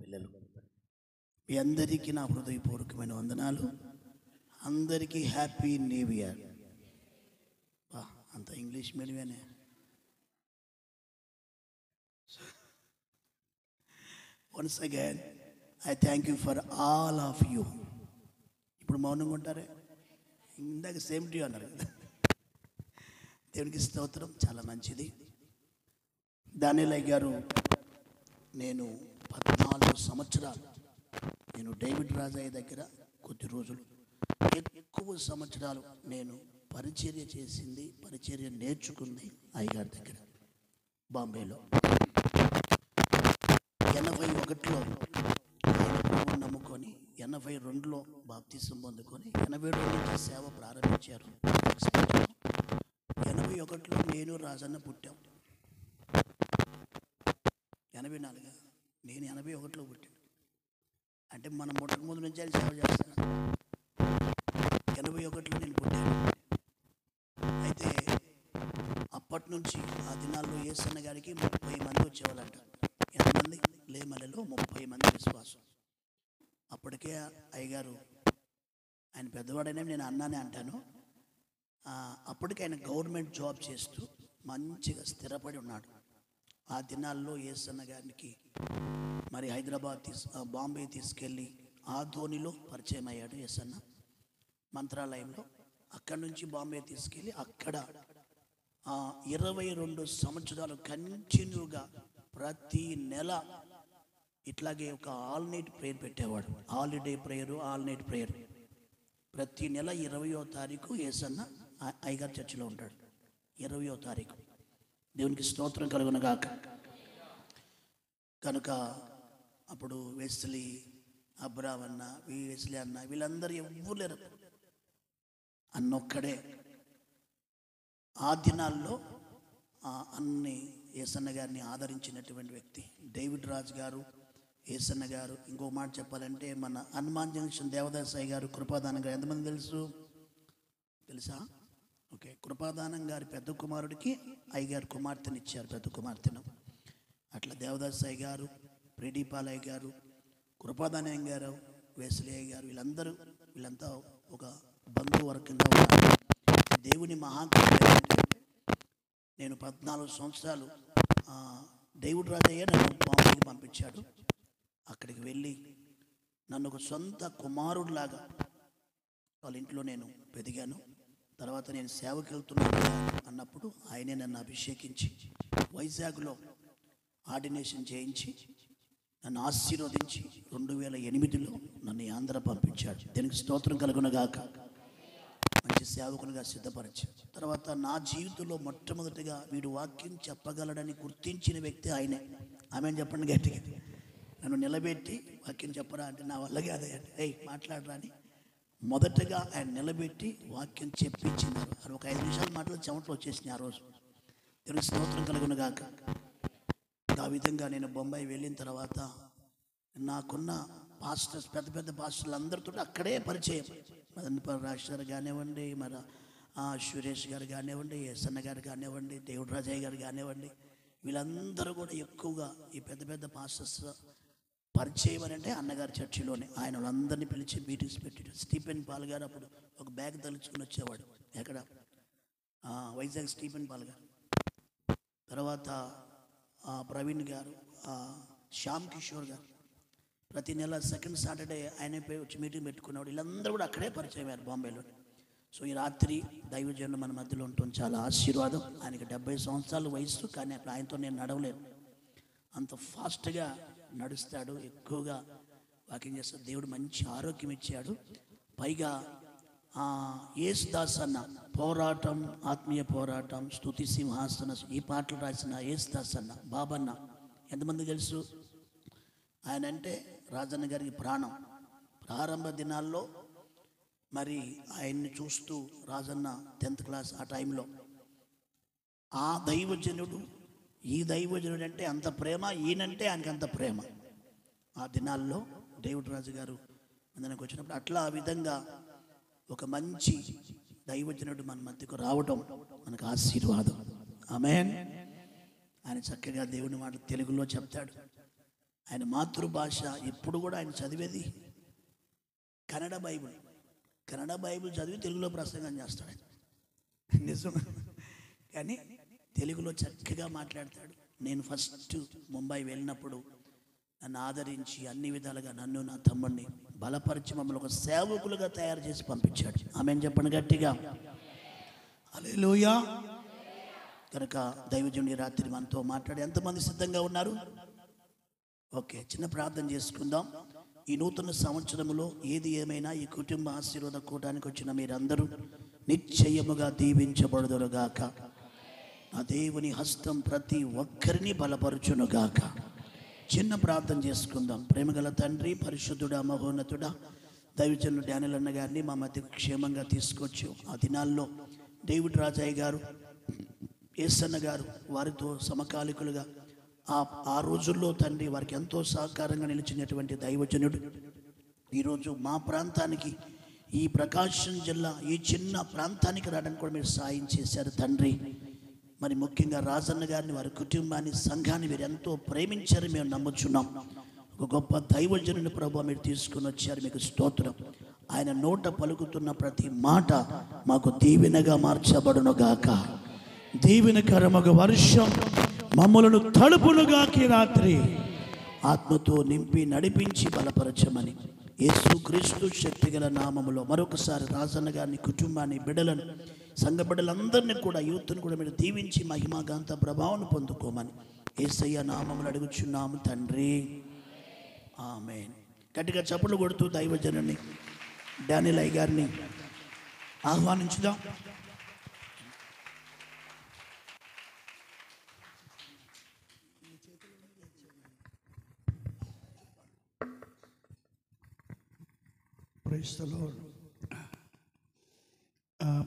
పిల్లలు, మీ అందరికీ నా హృదయపూర్వకమైన వందనాలు. అందరికీ హ్యాపీ న్యూ ఇయర్. అంత ఇంగ్లీష్ మీడియమే. Once again I thank you for all of you. ఇప్పుడు మౌనంగా ఉంటారే, ఇందాక సేమ్ టు యూ అన్నారు కదా. దేవునికి స్తోత్రం. చాలా మంచిది. దానియేలయ్య గారు, నేను 14 సంవత్సరాలు నేను డేవిడ్ రాజయ్య దగ్గర కొద్ది రోజులు, ఎక్కువ సంవత్సరాలు నేను పరిచర్య చేసింది, పరిచర్య నేర్చుకుంది అయ్యగారి దగ్గర బాంబేలో. 81లో ఆయన నమ్ముకొని 82లో బాప్తిసం పొందుకొని 82 నుంచి సేవ ప్రారంభించారు. 81లో నేను రాజన్న పుట్టాం. 84 నేను 81లో పుట్టాను. అంటే మనం పుట్టక ముందు నుంచి ఆయన సేవ చేస్తున్నాను. 81లో నేను పుట్టాను. అయితే అప్పటి నుంచి ఆ దినాల్లో యేసన్న గారికి 30 మంది వచ్చేవాళ్ళంట. ఎంతమంది? లేమలలో 30 మంది విశ్వాసం. అప్పటికే అయ్యగారు, ఆయన పెద్దవాడైనా నేను అన్నానే అంటాను, అప్పటికి ఆయన గవర్నమెంట్ జాబ్ చేస్తూ మంచిగా స్థిరపడి ఉన్నాడు. ఆ దినాల్లో యేసన్న గారికి మరి హైదరాబాద్ బాంబే తీసుకెళ్ళి ఆ ధోనిలో పరిచయం అయ్యాడు యేసన్న మంత్రాలయంలో. అక్కడి నుంచి బాంబే తీసుకెళ్ళి అక్కడ 22 సంవత్సరాలు కంటిన్యూగా ప్రతి నెల ఇట్లాగే ఒక ఆల్ నైట్ ప్రేయర్ పెట్టేవాడు. Holiday prayer, all night prayer. ప్రతి నెల 20వ తారీఖు యేసన్న అయ్యగారి చర్చిలో ఉంటాడు. 20వ తారీఖు. దేవునికి స్తోత్రం కలుగునగాక. కనుక అప్పుడు వెస్లీ, అబ్రామ్ అన్న, వెస్లీ అన్న, వీళ్ళందరూ ఎవ్వరు లేరు, అన్నొక్కడే. ఆ దినాల్లో అన్ని యేసన్న గారిని ఆదరించినటువంటి వ్యక్తి డేవిడ్ రాజు గారు, యేసన్న గారు. ఇంకో మాట చెప్పాలంటే మన హనుమాన్ జంక్షన్ దేవదాసాయి గారు, కృపాదానం గారు. ఎంతమంది తెలుసా? ఓకే. కృపాదానం గారి పెద్ద కుమారుడికి అయ్యగారు కుమార్తెను ఇచ్చారు, పెద్ద కుమార్తెను. అట్లా దేవదాసాయి గారు, ప్రేడీపాలయ్య గారు, కృపాదానం గారు, వేసలయ్య గారు, వీళ్ళంతా ఒక బంధువర్గంగా ఉన్నారు. దేవుని మహాకార్యం. నేను 14 సంవత్సరాలు డేవిడ్ రాజయ్య నన్ను బాంబేకి పంపించాడు. అక్కడికి వెళ్ళి నన్ను ఒక సొంత కుమారుడిలాగా వాళ్ళ ఇంట్లో నేను పెరిగాను. తర్వాత నేను సేవకి వెళ్తున్నాను అన్నప్పుడు ఆయనే నన్ను అభిషేకించి వైజాగ్లో ఆర్డినేషన్ చేయించి నన్ను ఆశీర్వదించి 2008లో నన్ను ఆంధ్ర పంపించాడు. దీనికి స్తోత్రం కలుగునగాక. మంచి సేవకునిగా సిద్ధపరిచాడు. తర్వాత నా జీవితంలో మొట్టమొదటిగా వీడు వాక్యం చెప్పగలడని గుర్తించిన వ్యక్తి ఆయనే. ఆమెను చెప్పండి గట్టిగా. నన్ను నిలబెట్టి వాక్యం చెప్పరా అంటే నా వల్ల కాదే అంటే మాట్లాడరా అని మొదటగా ఆయన నిలబెట్టి వాక్యం చెప్పించినారు. అది ఒక 5 నిమిషాలు మాటలు చెమటలు వచ్చేసినాయి ఆ రోజు. దేవునికి స్తోత్రం కలుగునగాక. ఆ విధంగా నేను బొంబాయి వెళ్ళిన తర్వాత నాకున్న పాస్టర్స్, పెద్ద పెద్ద పాస్టర్లు అందరితో అక్కడే పరిచయం. మదనపల్లి రాజు గారు కానివ్వండి, మరి సురేష్ గారు కానివ్వండి, యేసన్న గారు కానివ్వండి, దేవుడు రాజయ్య గారు కానివ్వండి, వీళ్ళందరూ కూడా ఎక్కువగా ఈ పెద్ద పెద్ద పాస్టర్స్ పరిచయం అని అంటే అన్నగారి చర్చిలోనే. ఆయన వాళ్ళందరినీ పిలిచి మీటింగ్స్ పెట్టాడు. స్టీఫెన్ పాల్ గారు అప్పుడు ఒక బ్యాగ్ తలుచుకుని వచ్చేవాడు. ఎక్కడ? వైజాగ్ స్టీఫెన్ పాల్ గారు. తర్వాత ప్రవీణ్ గారు, శ్యామ్ కిషోర్ గారు. ప్రతి నెల సెకండ్ సాటర్డే ఆయన వచ్చి మీటింగ్ పెట్టుకునేవాడు. వీళ్ళందరూ కూడా అక్కడే పరిచయం అయ్యారు బాంబేలో. సో ఈ రాత్రి దైవజనులు మన మధ్యలో ఉండటం చాలా ఆశీర్వాదం. ఆయనకి 70 సంవత్సరాల వయసు, కానీ అప్పుడు ఆయనతో నేను నడవలేను. అంత ఫాస్ట్గా నడుస్తాడు, ఎక్కువగా వాకింగ్ చేస్తాడు. దేవుడు మంచి ఆరోగ్యం ఇచ్చాడు. పైగా యేసుదాస్ అన్న పోరాటం, ఆత్మీయ పోరాటం, స్తుతి సింహాసన, ఈ పాటలు రాసిన యేసుదాస్ అన్న, బాబన్న ఎంతమంది తెలుసు? ఆయన అంటే రాజన్న గారికి ప్రాణం. ప్రారంభ దినాల్లో మరి ఆయన్ని చూస్తూ రాజన్న 10th క్లాస్ ఆ టైంలో ఆ దైవజనుడు, ఈ దైవజనుడు అంటే అంత ప్రేమ, ఈయనంటే ఆయనకి అంత ప్రేమ. ఆ దినాల్లో డేవిడ్ రాజు గారు మనకు వచ్చినప్పుడు అట్లా ఆ విధంగా ఒక మంచి దైవజనుడు మన మధ్యకు రావడం మనకు ఆశీర్వాదం. ఆమేన్. ఆయన చక్కగా దేవుని మాట తెలుగులో చెప్తాడు. ఆయన మాతృభాష. ఎప్పుడు కూడా ఆయన చదివేది కన్నడ బైబిల్. కన్నడ బైబిల్ చదివి తెలుగులో ప్రసంగం చేస్తాడు ఆయన. నిజం. కానీ తెలుగులో చక్కగా మాట్లాడతాడు. నేను ఫస్ట్ ముంబై వెళ్ళినప్పుడు నన్ను ఆదరించి అన్ని విధాలుగా నన్ను నా తమ్ముడిని బలపరిచి మమ్మల్ని ఒక సేవకులుగా తయారు చేసి పంపించాడు. ఆమెను చెప్పండి గట్టిగా, హల్లెలూయా. కనుక దైవజనుడి రాత్రి మనతో మాట్లాడి ఎంతమంది సిద్ధంగా ఉన్నారు? ఓకే, చిన్న ప్రార్థన చేసుకుందాం. ఈ నూతన సంవత్సరంలో ఏది ఏమైనా ఈ కుటుంబ ఆశీర్వాద కూటానికి వచ్చిన మీరందరూ నిశ్చయముగా దీవించబడుదురుగాక. ఆ దేవుని హస్తం ప్రతి ఒక్కరిని బలపరుచునుగాక. చిన్న ప్రార్థన చేసుకుందాం. ప్రేమగల తండ్రి, పరిశుద్ధుడా, మహోన్నతుడా, దైవజనుడు డానియల్ అన్న గారిని మా మధ్యకు క్షేమంగా తీసుకొచ్చు. ఆ దినాల్లో డేవిడ్ రాజయ్య గారు, యేసన్న గారు వారితో సమకాలికులుగా ఆ రోజుల్లో తండ్రి వారికి ఎంతో సహకారంగా నిలిచినటువంటి దైవజనుడు ఈరోజు మా ప్రాంతానికి, ఈ ప్రకాశం జిల్లా ఈ చిన్న ప్రాంతానికి రావడానికి కూడా మీరు సాయం చేశారు తండ్రి. మరి ముఖ్యంగా రాజన్న గారిని, వారి కుటుంబాన్ని, సంఘాన్ని మీరు ఎంతో ప్రేమించారు, మేము నమ్ముచున్నాం. ఒక గొప్ప దైవజనుని ప్రభువా మీరు తీసుకుని వచ్చారు, మీకు స్తోత్రం. ఆయన నోట పలుకుతున్న ప్రతి మాట మాకు దీవెనగా మార్చబడునుగాక. దీవెనకరమగు వర్షం మమ్మలను తడుపునుగాక. రాత్రి ఆత్మతో నింపి నడిపించి బలపరచమని యేసుక్రీస్తు శక్తిగల నామములో మరొకసారి రాజన్న గారిని, కుటుంబాన్ని, బిడ్డలను, సంఘ బిడ్డలందరినీ కూడా, యూత్ను కూడా మీరు దీవించి మహిమాగాంత ప్రభావం పొందుకోమని యేసయ్య నామములు అడుగుచున్నాము తండ్రి, ఆమేన్. గట్టిగా చప్పట్లు కొడుతూ దైవజనుని డానియల్ అయ్య గారిని ఆహ్వానించుదాం. Praise the lord.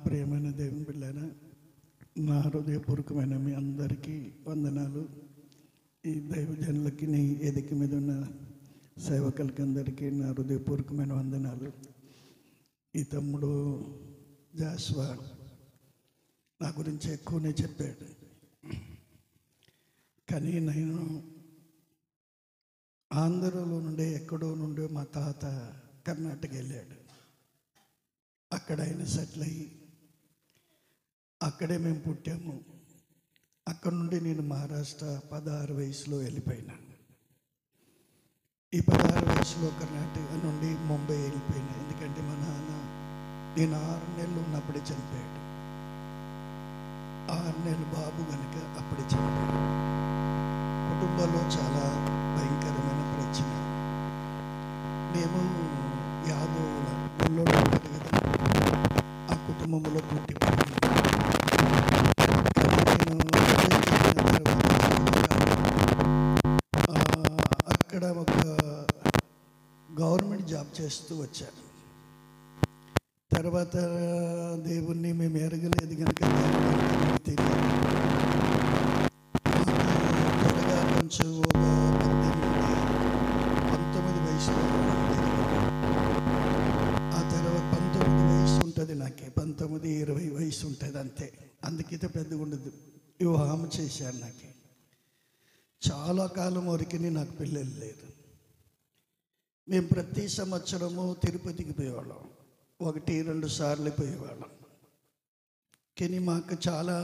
ప్రియమైన దేవుని బిడ్డలారా, నా హృదయపూర్వకమైన మీ అందరికీ వందనాలు. ఈ దైవజనులకి, నీ ఎదిక మీద ఉన్న సేవకులకి అందరికీ నా హృదయపూర్వకమైన వందనాలు. ఈ తమ్ముడు జాస్వా నా గురించి ఎక్కువనే చెప్పాడు. కానీ నేను ఆంధ్రలో నుండి, ఎక్కడో నుండి మా తాత కర్ణాటక వెళ్ళాడు. అక్కడ ఆయన సెటిల్ అయ్యి అక్కడే మేము పుట్టాము. అక్కడ నుండి నేను మహారాష్ట్ర 16 వయసులో వెళ్ళిపోయినా. ఈ 16 వయసులో కర్ణాటక నుండి ముంబై వెళ్ళిపోయినా. ఎందుకంటే మా నాన్న నేను 6 నెలలు ఉన్నప్పుడే చనిపోయాడు. 6 నెలలు బాబు కనుక అప్పుడే చనిపోయాడు. కుటుంబంలో చాలా భయంకరమైన ప్రశ్న. మేము యాదవుల ఊళ్ళో ఉంటుంది కదా, ఆ కుటుంబంలో పుట్టిపోయాను. అక్కడ ఒక గవర్నమెంట్ జాబ్ చేస్తూ వచ్చాను. తర్వాత దేవుణ్ణి మేము ఎరగలేదు కనుక తెలియదు. త్వరగా కొంచెం ఒక 19 వయసులో, ఆ తర్వాత 19 వయసు ఉంటుంది నాకే, 19-20 వయసు ఉంటుంది అంతే. అందుకైతే పెద్దగా ఉండదు. వివాహం చేశాను. నాకు చాలా కాలం వరకు నాకు పిల్లలు లేరు. మేము ప్రతి సంవత్సరము తిరుపతికి పోయేవాళ్ళం, 1-2 సార్లు పోయేవాళ్ళం. కానీ మాకు చాలా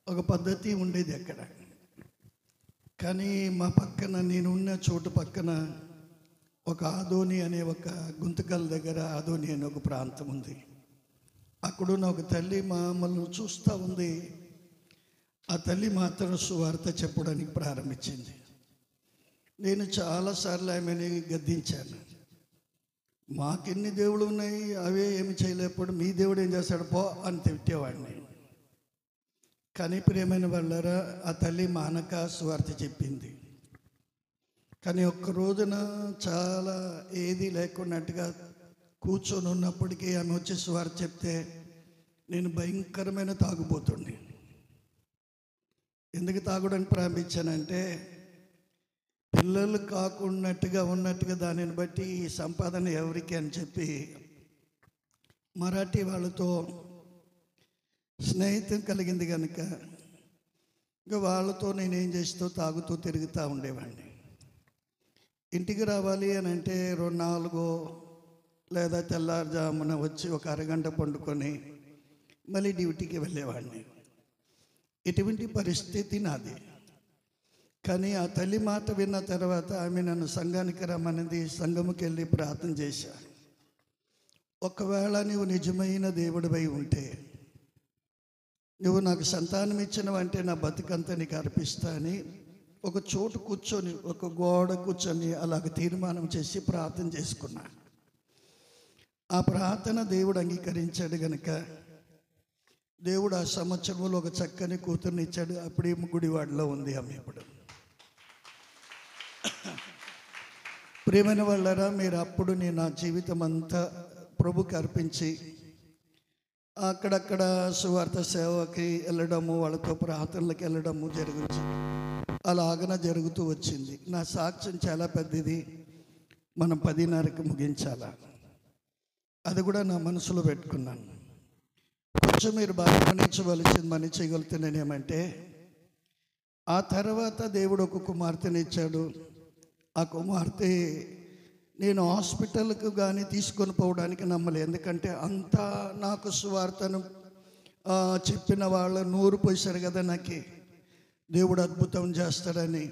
ఒక పద్ధతి ఉండేది అక్కడ. కానీ మా పక్కన, నేనున్న చోటు పక్కన ఒక ఆదోని అనే ఒక గుంతకల్ దగ్గర ఆదోని అనే ఒక ప్రాంతం ఉంది. అక్కడున్న ఒక తల్లి మమ్మల్ని చూస్తూ ఉంది. ఆ తల్లి మాత్రం సువార్త చెప్పడానికి ప్రారంభించింది. నేను చాలాసార్లు ఆమెని గద్దించాను. మాకెన్ని దేవుళ్ళు ఉన్నాయి, అవే ఏమి చేయలేకపోవడం, మీ దేవుడు ఏం చేస్తాడు పో అని తిట్టేవాడిని. కానీ ప్రియమైన వాళ్ళారా, ఆ తల్లి మానక సువార్త చెప్పింది. కానీ ఒక్క రోజున చాలా ఏది లేకున్నట్టుగా కూర్చొని ఉన్నప్పటికీ ఆమె వచ్చి సువార్త చెప్తే నేను భయంకరమైన తాగుబోతుండే. ఎందుకు తాగడానికి ప్రారంభించానంటే, పిల్లలు కాకున్నట్టుగా ఉన్నట్టుగా దానిని బట్టి ఈ సంపాదన ఎవరికి అని చెప్పి మరాఠీ వాళ్ళతో స్నేహితం కలిగింది కనుక ఇంకా వాళ్ళతో నేనేం చేస్తూ తాగుతూ తిరుగుతూ ఉండేవాడిని. ఇంటికి రావాలి అని అంటే 4 లేదా తెల్లారుజామున వచ్చి ఒక అరగంట పండుకొని మళ్ళీ డ్యూటీకి వెళ్ళేవాడిని. ఇటువంటి పరిస్థితి నాది. కానీ ఆ తల్లి మాట విన్న తర్వాత ఆమె నన్ను సంఘానికి రమ్మన్నది. సంఘముకి వెళ్ళి ప్రార్థన చేశా. ఒకవేళ నువ్వు నిజమైన దేవుడివై ఉంటే, నువ్వు నాకు సంతానం ఇచ్చినవంటే నా బతుకంతా నీకు అర్పిస్తా అని ఒక చోటు కూర్చొని, ఒక గోడ కూర్చొని అలాగ తీర్మానం చేసి ప్రార్థన చేసుకున్నా. ఆ ప్రార్థన దేవుడు అంగీకరించాడు గనుక దేవుడు ఆ సంవత్సరంలో ఒక చక్కని కూతుర్ని ఇచ్చాడు. అప్పుడే గుడివాడలో ఉంది ఆమె. ఇప్పుడు ప్రియమైన వాళ్ళరా, మీరు అప్పుడు నేను నా జీవితం అంతా ప్రభుకి అర్పించి అక్కడక్కడ సువార్త సేవకి వెళ్ళడము, వాళ్ళతో ప్రార్థనలకు వెళ్ళడము జరిగింది. అలాగన జరుగుతూ వచ్చింది. నా సాక్ష్యం చాలా పెద్దది. మనం 10:30కి ముగించాలా, అది కూడా నా మనసులో పెట్టుకున్నాను. కొంచెం మీరు బాగా గమనించవలసింది, మని చేయగలుగుతున్నానేమంటే, ఆ తర్వాత దేవుడు ఒక కుమార్తెనిచ్చాడు. ఆ కుమార్తె నేను హాస్పిటల్కు కానీ తీసుకొని పోవడానికి నమ్మలేదు. ఎందుకంటే అంతా నాకు సువార్తను చెప్పిన వాళ్ళు నూరు పోసారు కదా. నాకు దేవుడు అద్భుతం చేస్తాడని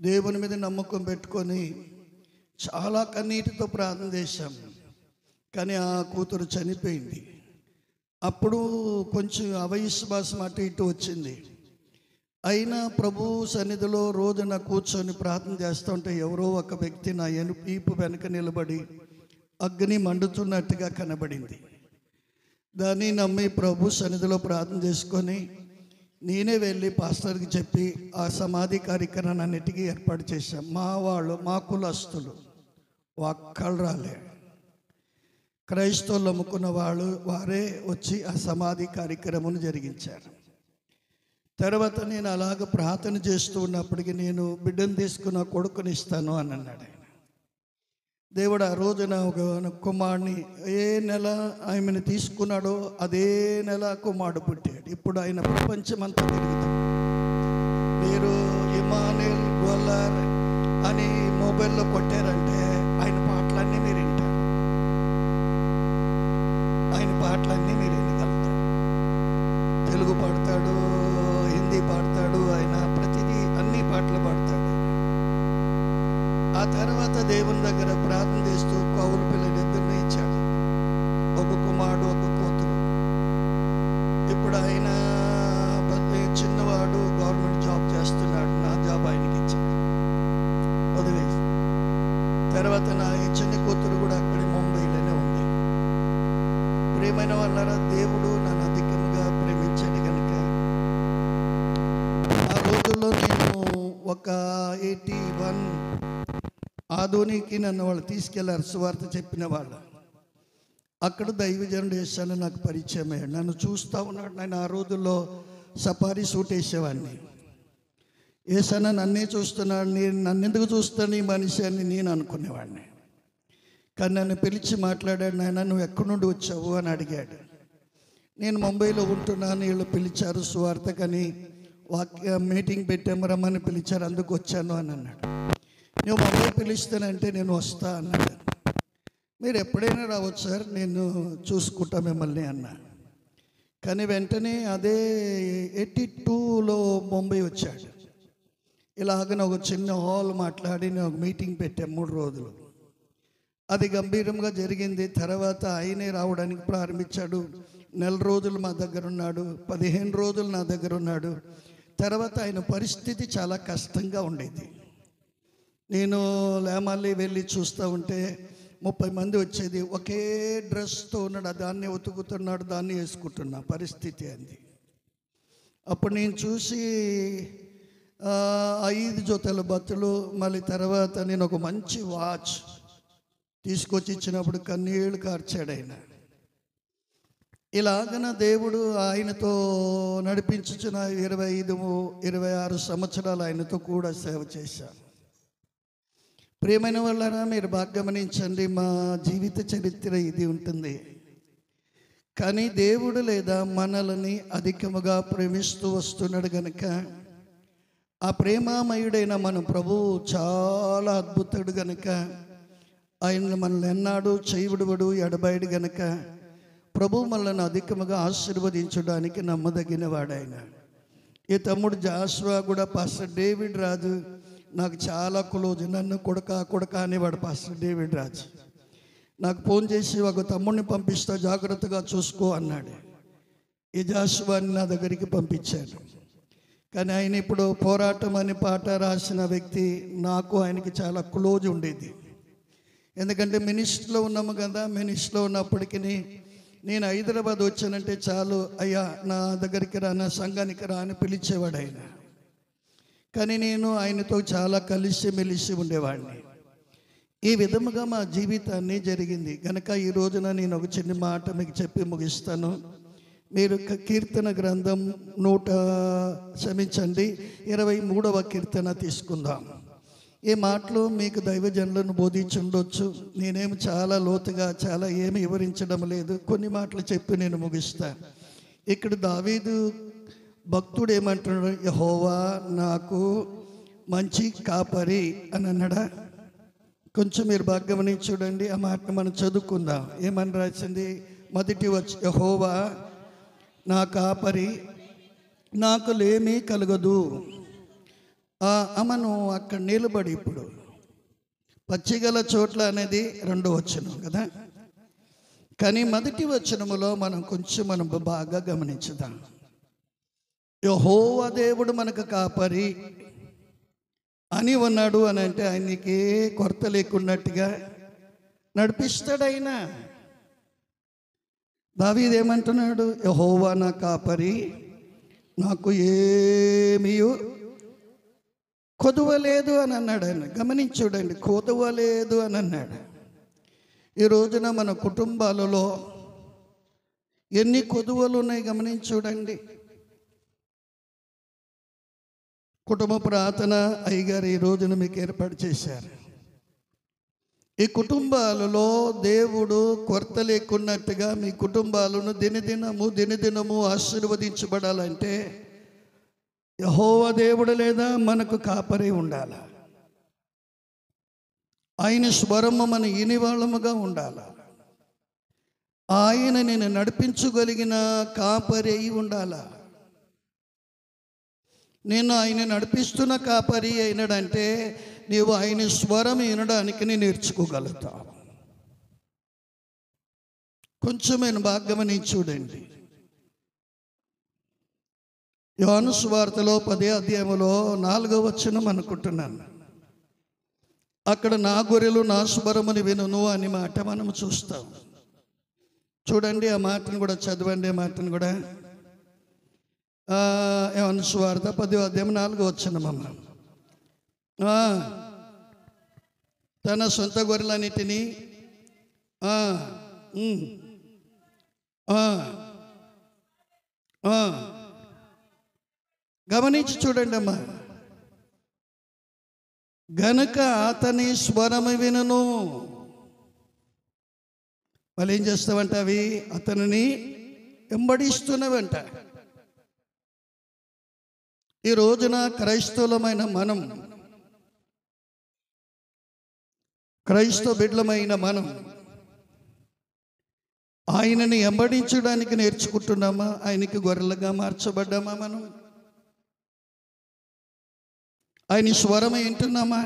దేవుని మీద నమ్మకం పెట్టుకొని చాలా కన్నీటితో ప్రార్థన చేశాం. కానీ ఆ కూతురు చనిపోయింది. అప్పుడు కొంచెం అవిశ్వాసం అటు ఇటు వచ్చింది. అయినా ప్రభు సన్నిధిలో రోజున కూర్చొని ప్రార్థన చేస్తూ ఉంటే ఎవరో ఒక వ్యక్తి నా వీపు వెనక నిలబడి అగ్ని మండుతున్నట్టుగా కనబడింది. దాన్ని నమ్మి ప్రభు సన్నిధిలో ప్రార్థన చేసుకొని నేనే వెళ్ళి పాస్టర్కి చెప్పి ఆ సమాధి కార్యక్రమాన్ని అన్నిటికీ ఏర్పాటు చేశాం. మా వాళ్ళు, మా కులస్తులు ఒక్కళ్ళు రాలే. క్రైస్తవులు అమ్ముకున్న వాళ్ళు వారే వచ్చి ఆ సమాధి కార్యక్రమం జరిగించారు. తర్వాత నేను అలాగ ప్రార్థన చేస్తూ ఉన్నప్పటికీ నేను బిడ్డను తీసుకున్న కొడుకుని ఇస్తాను అని అన్నాడు ఆయన. దేవుడు ఆ రోజున ఒక కుమారుని ఏ నెల ఆమెను తీసుకున్నాడో అదే నెల కుమారుడు పుట్టాడు. ఇప్పుడు ఆయన ప్రపంచమంతా తిరుగుతాడు. మీరు ఇమానుయేల్ గోలార్ అని మొబైల్లో కొట్టారంటే ఆయన పాటలన్నీ మీరు వింటారు. ఆయన పాటలన్నీ మీరు వినగలుగుతారు. తెలుగు పాడతాడు, హిందీ పాడతాడు, ఆయన ప్రతిదీ అన్ని పాటలు పాడతాడు. ఆ తర్వాత దేవుని దగ్గర ప్రార్థన చేస్తూ కౌలు పిల్లలు ఇద్దరిని ఇచ్చాడు. ఒక కుమారుడు, ఒక కూతురు. ఇప్పుడు ఆయన చిన్నవాడు గవర్నమెంట్ జాబ్ చేస్తున్నాడు. నా జాబ్ ఆయనకి ఇచ్చాడు, వదిలేసి. తర్వాత నా చిన్న కూతురు కూడా అక్కడే ముంబైలోనే ఉంది. ప్రియమైన వాళ్ళారా, దేవుడు నన్ను అధికంగా ప్రేమించాడు కనుక ఆ రోజుల్లో నేను ఒక 81 ఆధునికి నన్ను వాళ్ళు తీసుకెళ్లారు. సువార్త చెప్పిన వాళ్ళు అక్కడ దైవజనుడు వేసాను నాకు పరిచయం అయ్యాడు. నన్ను చూస్తూ ఉన్నాడు. నేను ఆ రోజుల్లో సఫారీ సూట్ వేసేవాడిని. వేసాను, నన్నే చూస్తున్నాడు. నేను నన్ను ఎందుకు చూస్తాను ఈ మనిషి అని నేను అనుకునేవాడిని. కానీ నన్ను పిలిచి మాట్లాడాడు. నాయన నువ్వు ఎక్కడి నుండి వచ్చావు అని అడిగాడు. నేను ముంబైలో ఉంటున్నాను, వీళ్ళు పిలిచారు సువార్తకని, వాక్య మీటింగ్ పెట్టాము, రమ్మని పిలిచారు, అందుకు వచ్చాను అని అన్నాడు. నువ్వు ముంబై పిలుస్తానంటే నేను వస్తా అన్నాడు. మీరు ఎప్పుడైనా రావచ్చు సార్, నేను చూసుకుంటా మిమ్మల్ని అన్నా. కానీ వెంటనే అదే 82లో ముంబై వచ్చాడు. ఇలాగనే ఒక చిన్న హాల్ మాట్లాడి నేను ఒక మీటింగ్ పెట్టాను 3 రోజులు. అది గంభీరంగా జరిగింది. తర్వాత ఆయనే రావడానికి ప్రారంభించాడు. 4 రోజులు మా దగ్గర ఉన్నాడు, 15 రోజులు నా దగ్గర ఉన్నాడు. తర్వాత ఆయన పరిస్థితి చాలా కష్టంగా ఉండేది. నేను లేమల్లి వెళ్ళి చూస్తూ ఉంటే 30 మంది వచ్చేది. ఒకే డ్రెస్తో ఉన్నాడు, దాన్ని ఉతుకుతున్నాడు, దాన్ని వేసుకుంటున్నా పరిస్థితి అంది. అప్పుడు నేను చూసి 5 జతల బట్టలు, మళ్ళీ తర్వాత నేను ఒక మంచి వాచ్ తీసుకొచ్చి ఇచ్చినప్పుడు కన్నీళ్ళు కార్చాడు ఆయన. ఇలాగన దేవుడు ఆయనతో నడిపించుచున్న 25-26 సంవత్సరాలు ఆయనతో కూడా సేవ చేశాను. ప్రియమైన వాళ్ళరా, మీరు బాగా గమనించండి, మా జీవిత చరిత్ర ఇది ఉంటుంది. కానీ దేవుడు లేదా మనల్ని అధికముగా ప్రేమిస్తూ వస్తున్నాడు కనుక ఆ ప్రేమామయుడైన మన ప్రభువు చాలా అద్భుతుడు గనుక, ఆయన మనల్ని ఎన్నాడు చేయబడు ఎడబాయడు గనుక ప్రభు మనల్ని అధికముగా ఆశీర్వదించడానికి నమ్మదగిన వాడాయన. ఈ తమ్ముడు జాషువా కూడా పాస్టర్ డేవిడ్ రాజు నాకు చాలా క్లోజ్, నన్ను కొడక అనేవాడు పాస్టర్ డేవిడ్ రాజు. నాకు ఫోన్ చేసి ఒక తమ్ముడిని పంపిస్తా, జాగ్రత్తగా చూసుకో అన్నాడు. ఈ జాషువాని నా దగ్గరికి పంపించాడు. కానీ ఆయన ఇప్పుడు పోరాటం అని పాట రాసిన వ్యక్తి, నాకు ఆయనకి చాలా క్లోజ్ ఉండేది. ఎందుకంటే మినిస్ట్రీలో ఉన్నాము కదా, మినిస్ట్రీలో ఉన్నప్పటికీ నేను హైదరాబాద్ వచ్చానంటే చాలు, అయ్యా నా దగ్గరికి రా, నా సంఘానికి రా అని పిలిచేవాడు ఆయన. కానీ నేను ఆయనతో చాలా మెలిసి ఉండేవాడిని. ఈ విధముగా మా జీవితాన్ని జరిగింది కనుక ఈ రోజున నేను ఒక చిన్న మాట మీకు చెప్పి ముగిస్తాను. మీరు కీర్తన గ్రంథం 23వ కీర్తన తీసుకుందాం. ఈ మాటలు మీకు దైవజనులను బోధించి ఉండొచ్చు. నేనేమి చాలా లోతుగా చాలా ఏమి వివరించడం లేదు, కొన్ని మాటలు చెప్పి నేను ముగిస్తా. ఇక్కడ దావీదు భక్తుడు ఏమంటున్నాడు? యెహోవా నాకు మంచి కాపరి అని అన్నాడా? కొంచెం మీరు బాగా గమనించి చూడండి. ఆ మాటను మనం చదువుకుందాం. ఏమని రాసింది? మొదటి వచ్చి యెహోవా నా కాపరి, నాకు లేమి కలగదు. అమను అక్కడ నిలబడి ఇప్పుడు పచ్చిగల చోట్ల అనేది 2వ వచనం కదా. కానీ మొదటి వచనములో మనం బాగా గమనించుదాం. యెహోవా దేవుడు మనకు కాపరి అని ఉన్నాడు అని అంటే ఆయనకి కొరత లేకున్నట్టుగా నడిపిస్తాడు ఆయన. దావీదు ఏమంటున్నాడు? యెహోవా నా కాపరి, నాకు ఏమీ కొదువలేదు అని అన్నాడు ఆయన. గమనించుడండి, కొదువలేదు అని అన్నాడు. ఈ రోజున మన కుటుంబాలలో ఎన్ని కొదువలు ఉన్నాయి గమనించుడండి. కుటుంబ ప్రార్థన అయ్యగారు ఈ రోజున మీకు ఏర్పాటు చేశారు. ఈ కుటుంబాలలో దేవుడు కొరత లేకున్నట్టుగా మీ కుటుంబాలను దినదినము ఆశీర్వదించబడాలంటే యెహోవా దేవుడు లేదా మనకు కాపరి ఉండాలి. ఆయన స్వరము మన ఇనివాళ్ళముగా ఉండాలి. ఆయన నేను నడిపించగలిగిన కాపరి అయి ఉండాలి. నేను ఆయన నడిపిస్తున్న కాపరి అయినాడంటే నీవు ఆయన స్వరం వినడానికి నేను నేర్చుకోగలుగుతావు. కొంచెం నేను బాగా గమనించి చూడండి. యోహాను సువార్తలో 10వ అధ్యాయములో 4వ వచనం అనుకుంటున్నాను. అక్కడ నా గొర్రెలు నా స్వరముని వినును అని మాట మనం చూస్తాం. చూడండి, ఆ మాటను కూడా చదవండి. ఆ మాటను కూడా యోహాను సువార్త 10వ అధ్యాయం 4వ వచనమమ్మ. తన సొంత గొర్రెలన్నిటినీ గమనించి చూడండి అమ్మా. గనుక అతని స్వరము వినును. మళ్ళీ ఏం చేస్తావంట? అవి అతనిని వెంబడిస్తున్నవంట. ఈ రోజున క్రైస్తవులమైన మనం, క్రైస్తవ బిడ్డలమైన మనం ఆయనని వెంబడించడానికి నేర్చుకుంటున్నామా? ఆయనకి గొర్రెలుగా మార్చబడ్డామా? మనం ఆయన స్వరం వింటున్నామా?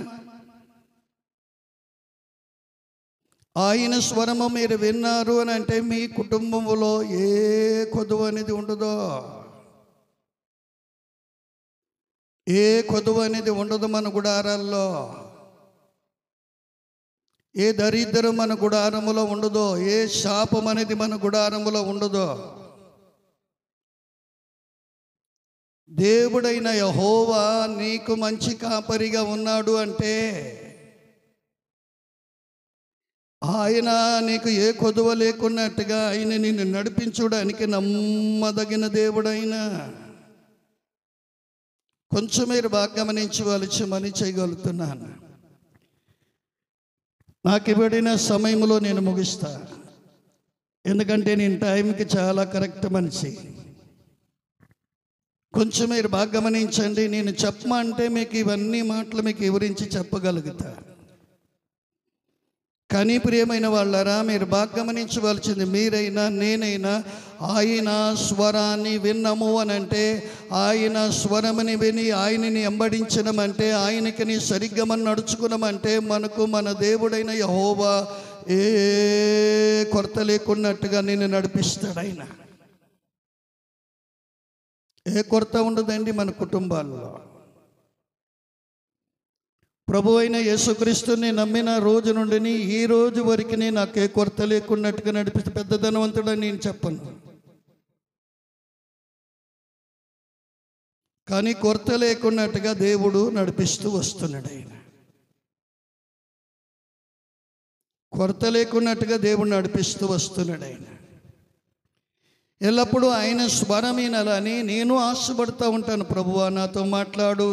ఆయన స్వరము మీరు విన్నారు అని అంటే మీ కుటుంబంలో ఏ కొదువు అనేది ఉండదో, ఏ కొదువు అనేది ఉండదు మన గుడారాల్లో. ఏ దరిద్రం మన గుడారములో ఉండదో, ఏ శాపం అనేది మన గుడారములో ఉండదో. దేవుడైన యెహోవా నీకు మంచి కాపరిగా ఉన్నాడు అంటే ఆయన నీకు ఏ కొదువ లేకున్నట్టుగా ఆయన నిన్ను నడిపించడానికి నమ్మదగిన దేవుడైనా. కొంచెం మీరు బాగా గమనించవలసి చేయగలుగుతున్నాను. నాకు ఇవ్వడిన సమయంలో నేను ముగిస్తా. ఎందుకంటే నేను టైంకి చాలా కరెక్ట్ మనిషి. కొంచెం మీరు బాగా గమనించండి. నేను చెప్పమంటే మీకు ఇవన్నీ మాటలు మీకు వివరించి చెప్పగలుగుతా. కానీ ప్రియమైన వాళ్ళారా, మీరు బాగా గమనించవలసింది, మీరైనా నేనైనా ఆయన స్వరాన్ని విన్నాము అని అంటే, ఆయన స్వరమని విని ఆయనని వెంబడించడమంటే, ఆయనకి సరిగ్గా మనం నడుచుకున్నామంటే, మనకు మన దేవుడైన యెహోవా ఏ కొరత లేకున్నట్టుగా నిన్ను నడిపిస్తాడు. ఆయన ఏ కొరత ఉండదండి మన కుటుంబాల్లో. ప్రభు అయిన యేసుక్రీస్తుని నమ్మిన రోజు నుండి ఈ రోజు వరకు నాకు ఏ కొరత లేకున్నట్టుగా నడిపిస్తే పెద్ద ధనవంతుడని నేను చెప్పను. కానీ కొరత లేకున్నట్టుగా దేవుడు నడిపిస్తూ వస్తున్నాడు. ఆయన కొరత లేకున్నట్టుగా దేవుడు నడిపిస్తూ వస్తున్నాడు. ఆయన ఎల్లప్పుడూ ఆయన స్వరం వినాలని నేను ఆశపడుతూ ఉంటాను. ప్రభువా నాతో మాట్లాడు,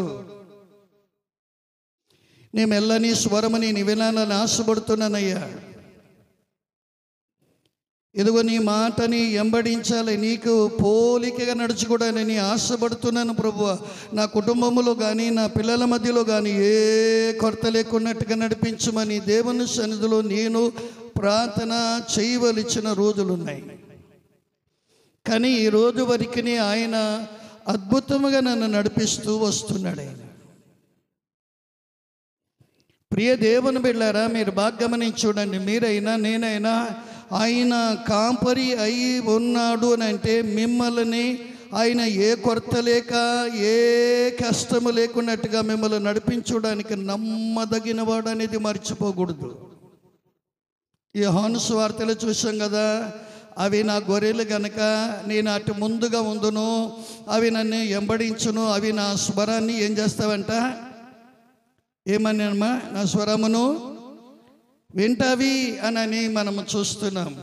నీ మెల్లని స్వరమని నీ వినాలని ఆశపడుతున్నానయ్యా. ఇదిగో నీ మాటని వెంబడించాలి, నీకు పోలికగా నడుచుకోవడానికి ఆశపడుతున్నాను ప్రభువా. నా కుటుంబంలో కానీ నా పిల్లల మధ్యలో కానీ ఏ కొరత లేకున్నట్టుగా నడిపించమని దేవుని సన్నిధిలో నేను ప్రార్థన చేయవలసిన రోజులున్నాయి. కానీ ఈ రోజు వరకు ఆయన అద్భుతంగా నన్ను నడిపిస్తూ వస్తున్నాడు. ఆయన ప్రియ దేవుని బిడ్డలారా, మీరు బాగా గమనించి చూడండి. మీరైనా నేనైనా ఆయన కాపరి అయి ఉన్నాడు అని అంటే, మిమ్మల్ని ఆయన ఏ కొరత లేక ఏ కష్టము లేకున్నట్టుగా మిమ్మల్ని నడిపించడానికి నమ్మదగిన వాడు అనేది మర్చిపోకూడదు. ఈ యోహాను సువార్తలో చూసాం కదా, అవి నా గొర్రెలు గనక నేను అటు ముందుగా ఉందును, అవి నన్ను వెంబడించును, అవి నా స్వరాన్ని ఏం చేస్తావంట, ఏమన్నా నా స్వరమును వింటావి అని మనము చూస్తున్నాం.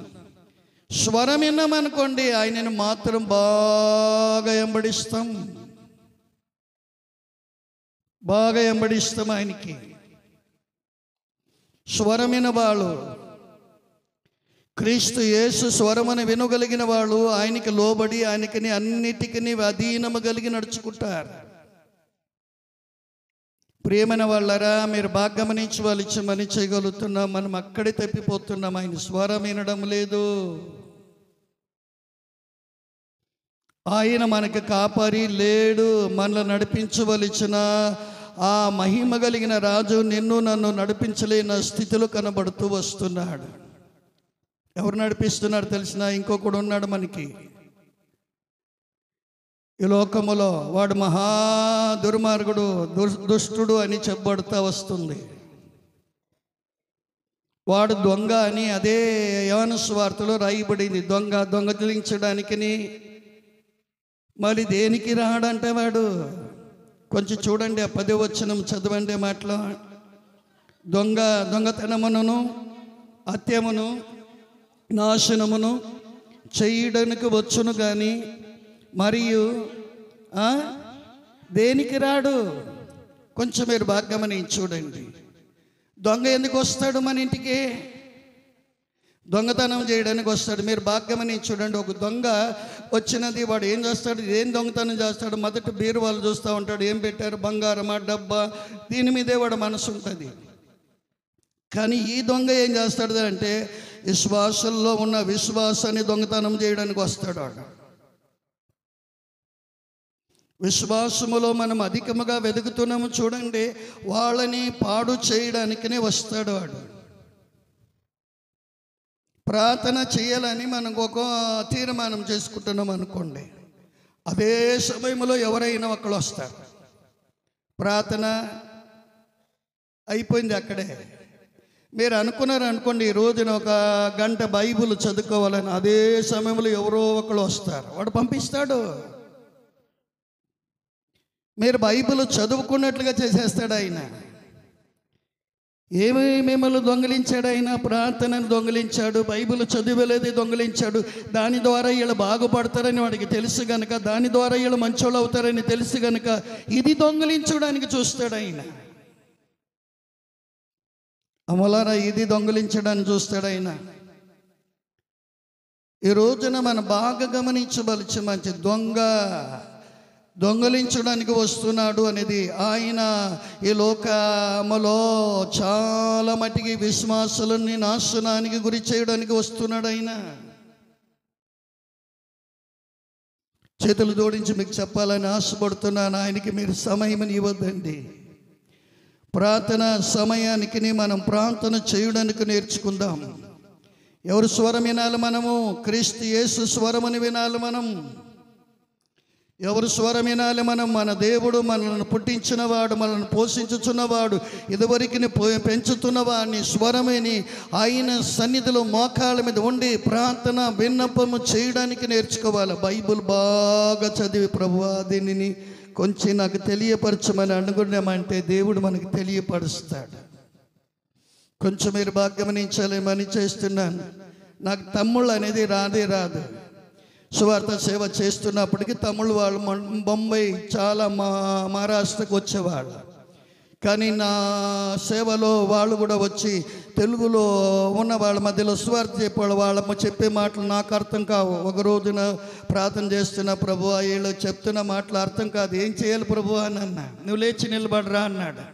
స్వరం విన్నామనుకోండి, ఆయనను మాత్రం బాగా వెంబడిస్తాం, బాగా వెంబడిస్తాం. ఆయనకి స్వరమైన వాళ్ళు, క్రీస్తు యేసు స్వరమును వినగలిగిన వాళ్ళు ఆయనకి లోబడి ఆయనకి అన్నిటికీ అధీనము కలిగి నడుచుకుంటారు. ప్రియమైన వాళ్ళరా, మీరు బాగా గమనించవలసి మని చేయగలుగుతున్నాం. మనం అక్కడే తప్పిపోతున్నాం. ఆయన స్వరం వినడం లేదు. ఆయన మనకు కాపరి లేడు. మనల్ని నడిపించవలసిన ఆ మహిమ కలిగిన రాజు నిన్ను నన్ను నడిపించలేని స్థితిలో కనబడుతూ వస్తున్నాడు. ఎవరు నడిపిస్తున్నారు తెలిసిన? ఇంకొకడు ఉన్నాడు మనకి ఈ లోకములో. వాడు మహా దుర్మార్గుడు, దుష్టుడు అని చెప్పబడుతూ వస్తుంది. వాడు దొంగ అని అదే యోహాను సువార్తలో రాయబడింది. దొంగలించడానికని మళ్ళీ దేనికి రాడంటే వాడు. కొంచెం చూడండి, ఆ 10వ వచనం చదవండి. మాటలో దొంగతనమును హత్యమును నాశనమును చేయడానికి వచ్చును కానీ మరియు దేనికి రాడు. కొంచెం మీరు బాగా గమనించి చూడండి. దొంగ ఎందుకు వస్తాడు మన ఇంటికి? దొంగతనం చేయడానికి వస్తాడు. మీరు బాగా గమనించి చూడండి. ఒక దొంగ వచ్చినది, వాడు ఏం చేస్తాడు? ఏం దొంగతనం చేస్తాడు? మొదట బీరువాళ్ళు చూస్తూ ఉంటాడు, ఏం పెట్టారు, బంగారమా డబ్బా, దీని మీదే వాడు మనసు ఉంటుంది. కానీ ఈ దొంగ ఏం చేస్తాడు అంటే, విశ్వాసంలో ఉన్న విశ్వాసాన్ని దొంగతనం చేయడానికి వస్తాడు. వాడు విశ్వాసములో మనం అధికముగా వెతుకుతున్నాము చూడండి, వాళ్ళని పాడు చేయడానికనే వస్తాడు వాడు. ప్రార్థన చేయాలని మనం ఒక తీర్మానం చేసుకుంటున్నాం అనుకోండి, అదే సమయంలో ఎవరైనా ఒకళ్ళు వస్తారు. ప్రార్థన అయిపోయింది అక్కడే. మీరు అనుకున్నారు అనుకోండి, ఈ రోజున 1 గంట బైబిల్ చదువుకోవాలని, అదే సమయంలో ఎవరో ఒకళ్ళు వస్తారు, వాడు పంపిస్తాడు. మీరు బైబిల్ చదువుకున్నట్లుగా చేసేస్తాడు ఆయన. ఏమి మిమ్మల్ని దొంగిలించాడు ఆయన? ప్రార్థనను దొంగిలించాడు, బైబిల్ చదివలేదు దొంగిలించాడు. దాని ద్వారా వీళ్ళు బాగుపడతారని వాడికి తెలుసు గనక, దాని ద్వారా వీళ్ళు మంచోళ్ళు అవుతారని తెలుసు గనక ఇది దొంగిలించడానికి చూస్తాడు ఆయన. అమలారా, ఇది దొంగిలించడానికి చూస్తాడు ఆయన. ఈ రోజున మనం బాగా గమనించవలసి మంచి దొంగలించడానికి వస్తున్నాడు అనేది. ఆయన ఈ లోకములో చాలా మటుకి విశ్వాసులని నాశనానికి గురి చేయడానికి వస్తున్నాడు. ఆయన చేతులు జోడించి మీకు చెప్పాలని ఆశపడుతున్నాను. ఆయనకి మీరు సమయం ఇవ్వద్దండి. ప్రార్థన సమయానికి మనం ప్రార్థన చేయడానికి నేర్చుకుందాం. ఎవరు స్వరం వినాలి? మనము క్రీస్తు యేసు స్వరమని వినాలి. మనం ఎవరు స్వరం వినాలి? మనం మన దేవుడు, మనల్ని పుట్టించినవాడు, మనల్ని పోషించుచున్నవాడు, ఇదివరకు పెంచుతున్నవాడిని స్వరమని ఆయన సన్నిధిలో మోకాళ్ళ మీద ఉండి ప్రార్థన విన్నపము చేయడానికి నేర్చుకోవాలి. బైబిల్ బాగా చదివి ప్రభువా దీనిని కొంచెం నాకు తెలియపరచమని అనుకున్నామంటే దేవుడు మనకు తెలియపరుస్తాడు. కొంచెం మీరు బాగా గమనించాలేమని చేస్తున్నాను. నాకు తమ్ముళ్ళు అనేది రాదు. సువార్త సేవ చేస్తున్నప్పటికీ తమ్ముళ్ళు వాళ్ళు బొంబాయి చాలా మహారాష్ట్రకు వచ్చేవాళ్ళు. కానీ నా సేవలో వాళ్ళు కూడా వచ్చి తెలుగులో ఉన్న వాళ్ళ మధ్యలో సువార్త చెప్పేవాళ్ళు. వాళ్ళ చెప్పే మాటలు నాకు అర్థం కావు. ఒక రోజున ప్రార్థన చేస్తున్న ప్రభువా వీళ్ళు చెప్తున్న మాటలు అర్థం కాదు, ఏం చేయాలి ప్రభువా అని అన్నా. నువ్వు లేచి నిలబడరా అన్నాడు.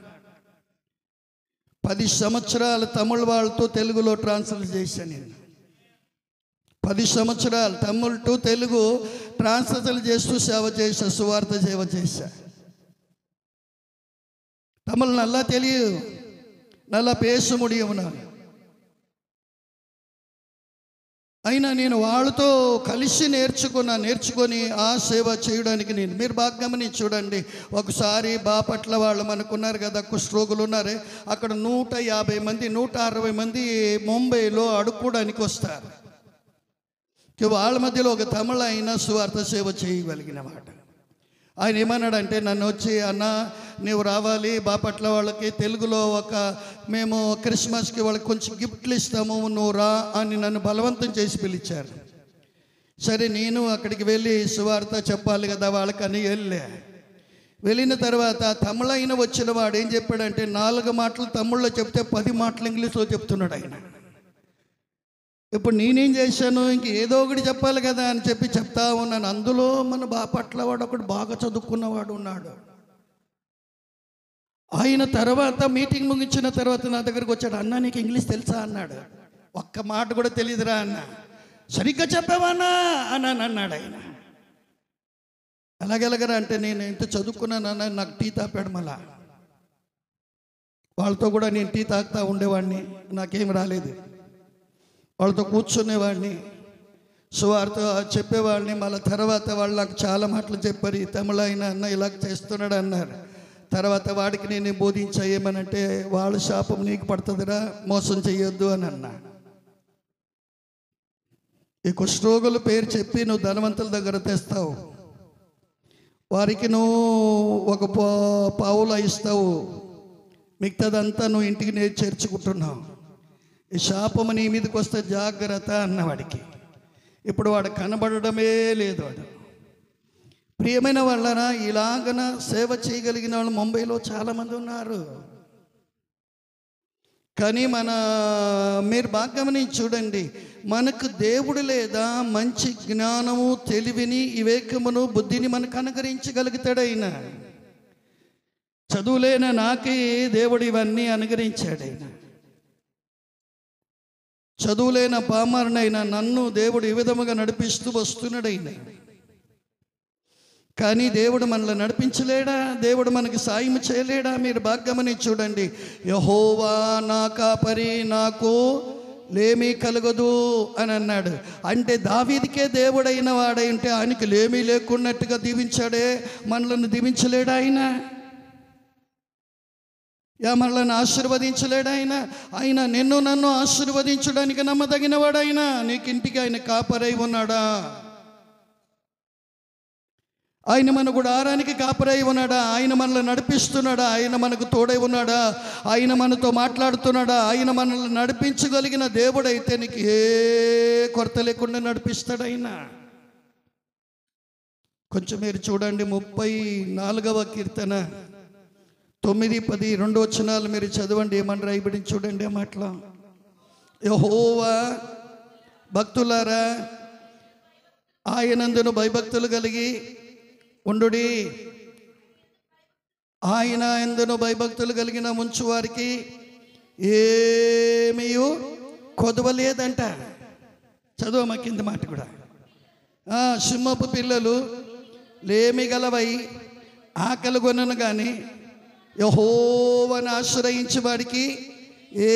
10 సంవత్సరాలు తమిళ వాళ్ళతో తెలుగులో ట్రాన్స్లేట్ చేశాను నేను. 10 సంవత్సరాలు తమిళ్ టు తెలుగు ట్రాన్స్లేట్ చేస్తూ సేవ చేశా, సువార్త సేవ చేశా. తమిళ్ నల్లా తెలియదు, నల్లా పేస ముడియం నాకు. అయినా నేను వాళ్ళతో కలిసి నేర్చుకొని ఆ సేవ చేయడానికి మీరు బాగా గమనించి చూడండి. ఒకసారి బాపట్ల వాళ్ళు మనకున్నారు కదా, కుష్ఠరోగులు ఉన్నారే, అక్కడ 150 మంది 160 మంది ముంబైలో అడుక్కోవడానికి వస్తారు. వాళ్ళ మధ్యలో ఒక తమిళ అయినా సువార్త సేవ చేయగలిగిన మాట. ఆయన ఏమన్నాడంటే నన్ను వచ్చి, అన్న నీవు రావాలి బాపట్ల వాళ్ళకి తెలుగులో మేము క్రిస్మస్కి వాళ్ళకి కొంచెం గిఫ్ట్లు ఇస్తాము, నువ్వు రా అని నన్ను బలవంతం చేసి పిలిచారు. సరే నేను అక్కడికి వెళ్ళి సువార్త చెప్పాలి కదా వాళ్ళకని వెళ్ళిన తర్వాత తమిళ అయిన వచ్చిన వాడు ఏం చెప్పాడంటే 4 మాటలు తమిళ్లో చెప్తే 10 మాటలు ఇంగ్లీష్లో చెప్తున్నాడు ఆయన. ఇప్పుడు నేనేం చేశాను, ఇంక ఏదో ఒకటి చెప్పాలి కదా అని చెప్పి చెప్తా ఉన్నాను. అందులో మన బాపట్ల వాడు ఒకడు బాగా చదువుకున్నవాడు ఉన్నాడు. ఆయన తర్వాత మీటింగ్ ముగించిన తర్వాత నా దగ్గరకు వచ్చాడు. అన్న నీకు ఇంగ్లీష్ తెలుసా అన్నాడు. ఒక్క మాట కూడా తెలియదురా అన్న. సరిగ్గా చెప్పావన్నా అని అన్నాడు ఆయన. అలాగెలగరా అంటే నేను ఎంత చదువుకున్నానన్న, నాకు టీ తాపాడు. మళ్ళా వాళ్ళతో కూడా నేను టీ తాగుతూ ఉండేవాడిని, నాకేం రాలేదు. వాళ్ళతో కూర్చునేవాడిని, సువార్త చెప్పేవాడిని. మళ్ళీ తర్వాత వాళ్ళు నాకు చాలా మాటలు చెప్పారు. ఈ తమిళ అయినా అన్న ఇలా చేస్తున్నాడు అన్నారు. తర్వాత వాడికి నేను బోధించా, ఏమనంటే వాళ్ళ శాపం నీకు పడుతుందిరా, మోసం చెయ్యొద్దు అని అన్నా. ఈ కుష్ఠరోగుల పేరు చెప్పి నువ్వు ధనవంతుల దగ్గర తెస్తావు, వారికి నువ్వు ఒక పావులా ఇస్తావు, మిగతాదంతా నువ్వు ఇంటికి చేర్చుకుంటున్నావు. ఈ శాపము నీ మీదకి వస్తే జాగ్రత్త అన్నవాడికి. ఇప్పుడు వాడు కనబడడమే లేదు. వాడు ప్రియమైన వాళ్ళరా, ఇలాగన సేవ చేయగలిగిన వాళ్ళు ముంబైలో చాలామంది ఉన్నారు. కానీ మీరు బాగా గమనించి చూడండి, మనకు దేవుడు లేదా మంచి జ్ఞానము, తెలివిని, వివేకమును, బుద్ధిని మనకు అనుగ్రహించగలుగుతాడు. ఆయన చదువులేన నాకే దేవుడు ఇవన్నీ అనుగ్రహించాడు. ఆయన చదువులేన పామరునైనా నన్ను దేవుడు ఈ విధముగా నడిపిస్తూ వస్తున్నాడు. ఆయన కానీ దేవుడు మనల్ని నడిపించలేడా? దేవుడు మనకి సాయం చేయలేడా? మీరు బాగా గమనించి చూడండి. యెహోవా నా కాపరి, నాకు లేమీ కలగదు అని అన్నాడు. అంటే దావీదుకే దేవుడైన వాడై ఉంటే ఆయనకి లేమీ లేకున్నట్టుగా దీవించాడే, మనల్ని దీవించలేడా ఆయన? మనల్ని ఆశీర్వదించలేడు ఆయన? ఆయన నన్ను ఆశీర్వదించడానికి నమ్మదగిన వాడైనా. నీకు ఇంటికి ఆయన కాపరై ఉన్నాడా? ఆయన మన గుడారానికి కాపరై ఉన్నాడా? ఆయన మనల్ని నడిపిస్తున్నాడా? ఆయన మనకు తోడై ఉన్నాడా? ఆయన మనతో మాట్లాడుతున్నాడా? ఆయన మనల్ని నడిపించగలిగిన దేవుడైతే నీకు ఏ కొరత లేకుండా నడిపిస్తాడు ఆయన. కొంచెం మీరు చూడండి, 34వ కీర్తన 9, 10, 2 వచనాలు మీరు చదవండి. ఏమని రాయబడి చూడండి ఆ మాటలో. యెహోవా భక్తులారా, ఆయనందును భయభక్తులు కలిగి ఉండుడి. ఆయన యందును భయభక్తులు కలిగిన ముంచు వారికి ఏమీ కొదవలేదంట. చదువు కింద మాట కూడా. సింహపు పిల్లలు లేమి గలవై ఆకలి కొనను కానీ యెహోవాను ఆశ్రయించే వాడికి ఏ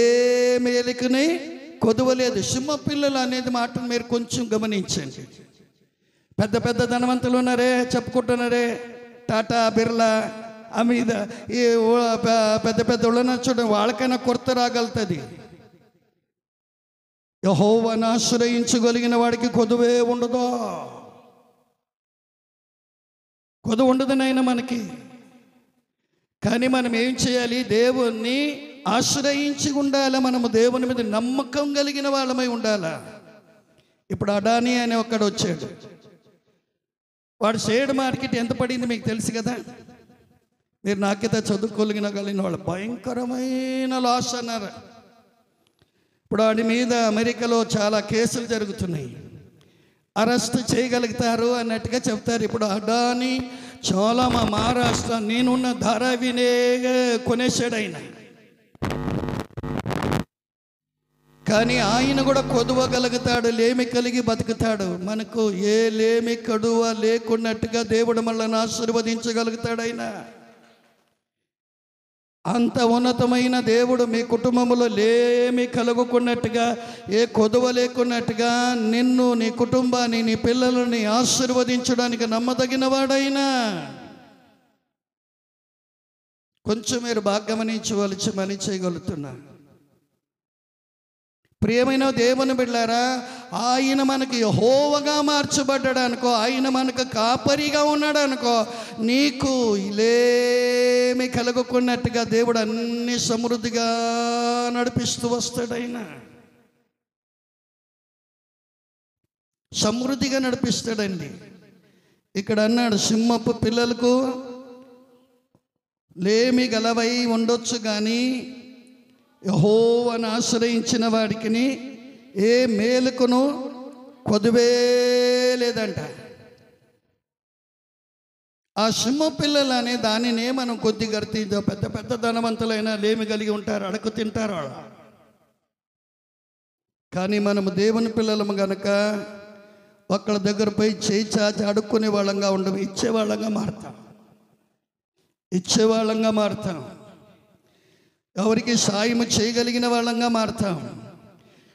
మేలుకుని కొదవలేదు. సింహ పిల్లలు అనేది మాట మీరు కొంచెం గమనించండి. పెద్ద పెద్ద ధనవంతులు ఉన్నారే, చెప్పుకుంటున్నారే, టాటా, బిర్లా, అమీద, ఈ పెద్ద పెద్ద వాళ్ళని చూడండి, వాళ్ళకైనా కొరత రాగలుగుతుంది. యెహోవాను ఆశ్రయించగలిగిన వాడికి కొదువే ఉండదు. కొదువు ఉండదు నాయన మనకి. కానీ మనం ఏం చేయాలి? దేవుణ్ణి ఆశ్రయించి ఉండాలి. మనము దేవుని మీద నమ్మకం కలిగిన వాళ్ళమై ఉండాలా. ఇప్పుడు అడానీ అనే ఒక్కడు వచ్చాడు. వాడు షేర్ మార్కెట్ ఎంత పడింది మీకు తెలుసు కదా. మీరు నాకైతే చదువుకోగలిగిన వాళ్ళు భయంకరమైన లాస్ అన్నారు. ఇప్పుడు వాడి మీద అమెరికాలో చాలా కేసులు జరుగుతున్నాయి. అరెస్ట్ చేయగలుగుతారు అన్నట్టుగా చెప్తారు. ఇప్పుడు అడానీ చాలా మా మహారాష్ట్ర నేనున్న ధారావినే కొనేసాడు ఆయన. కానీ ఆయన కూడా కొదవగలుగుతాడు, లేమి కలిగి బతుకుతాడు. మనకు ఏ లేమి కడువ లేకున్నట్టుగా దేవుడు మనల్ని ఆశీర్వదించగలుగుతాడు. ఆయన అంత ఉన్నతమైన దేవుడు మీ కుటుంబంలో లేమి కలుగుకున్నట్టుగా, ఏ కొదవ లేకున్నట్టుగా నిన్ను, నీ కుటుంబాన్ని, నీ పిల్లలని ఆశీర్వదించడానికి నమ్మదగిన వాడైనా. కొంచెం మీరు బాగా గమనించవలసి మని చేయగలుగుతున్నా. ప్రియమైన దేవుని బిడ్డలారా, ఆయన మనకి యెహోవాగా మార్చబడ్డాడు అనుకో, ఆయన మనకు కాపరిగా ఉన్నాడు అనుకో, నీకు ఇలేమి కలుగుకున్నట్టుగా దేవుడు అన్ని సమృద్ధిగా నడిపిస్తూ వస్తాడు. ఆయన సమృద్ధిగా నడిపిస్తాడండి. ఇక్కడ అన్నాడు, సింహపు పిల్లలకు లేమి గలవై ఉండొచ్చు కానీ యెహోవాను ఆశ్రయించిన వాడికి ఏ మేలుకును కొదువే లేదంట. ఆ సింహ పిల్లలు అనే దానినే మనం కొద్దిగా గర్తించాం. పెద్ద పెద్ద ధనవంతులైనా లేమి కలిగి ఉంటారు, అడుగు తింటారు వాళ్ళు. కానీ మనము దేవుని పిల్లలము గనక ఒకళ్ళ దగ్గర పోయి చేయి చాచి అడుక్కునే వాళ్ళంగా ఉండవు, ఇచ్చేవాళ్ళంగా మారుతాం. ఇచ్చేవాళ్ళంగా మారుతాం. ఎవరికి సాయం చేయగలిగిన వాళ్ళంగా మారుతాం.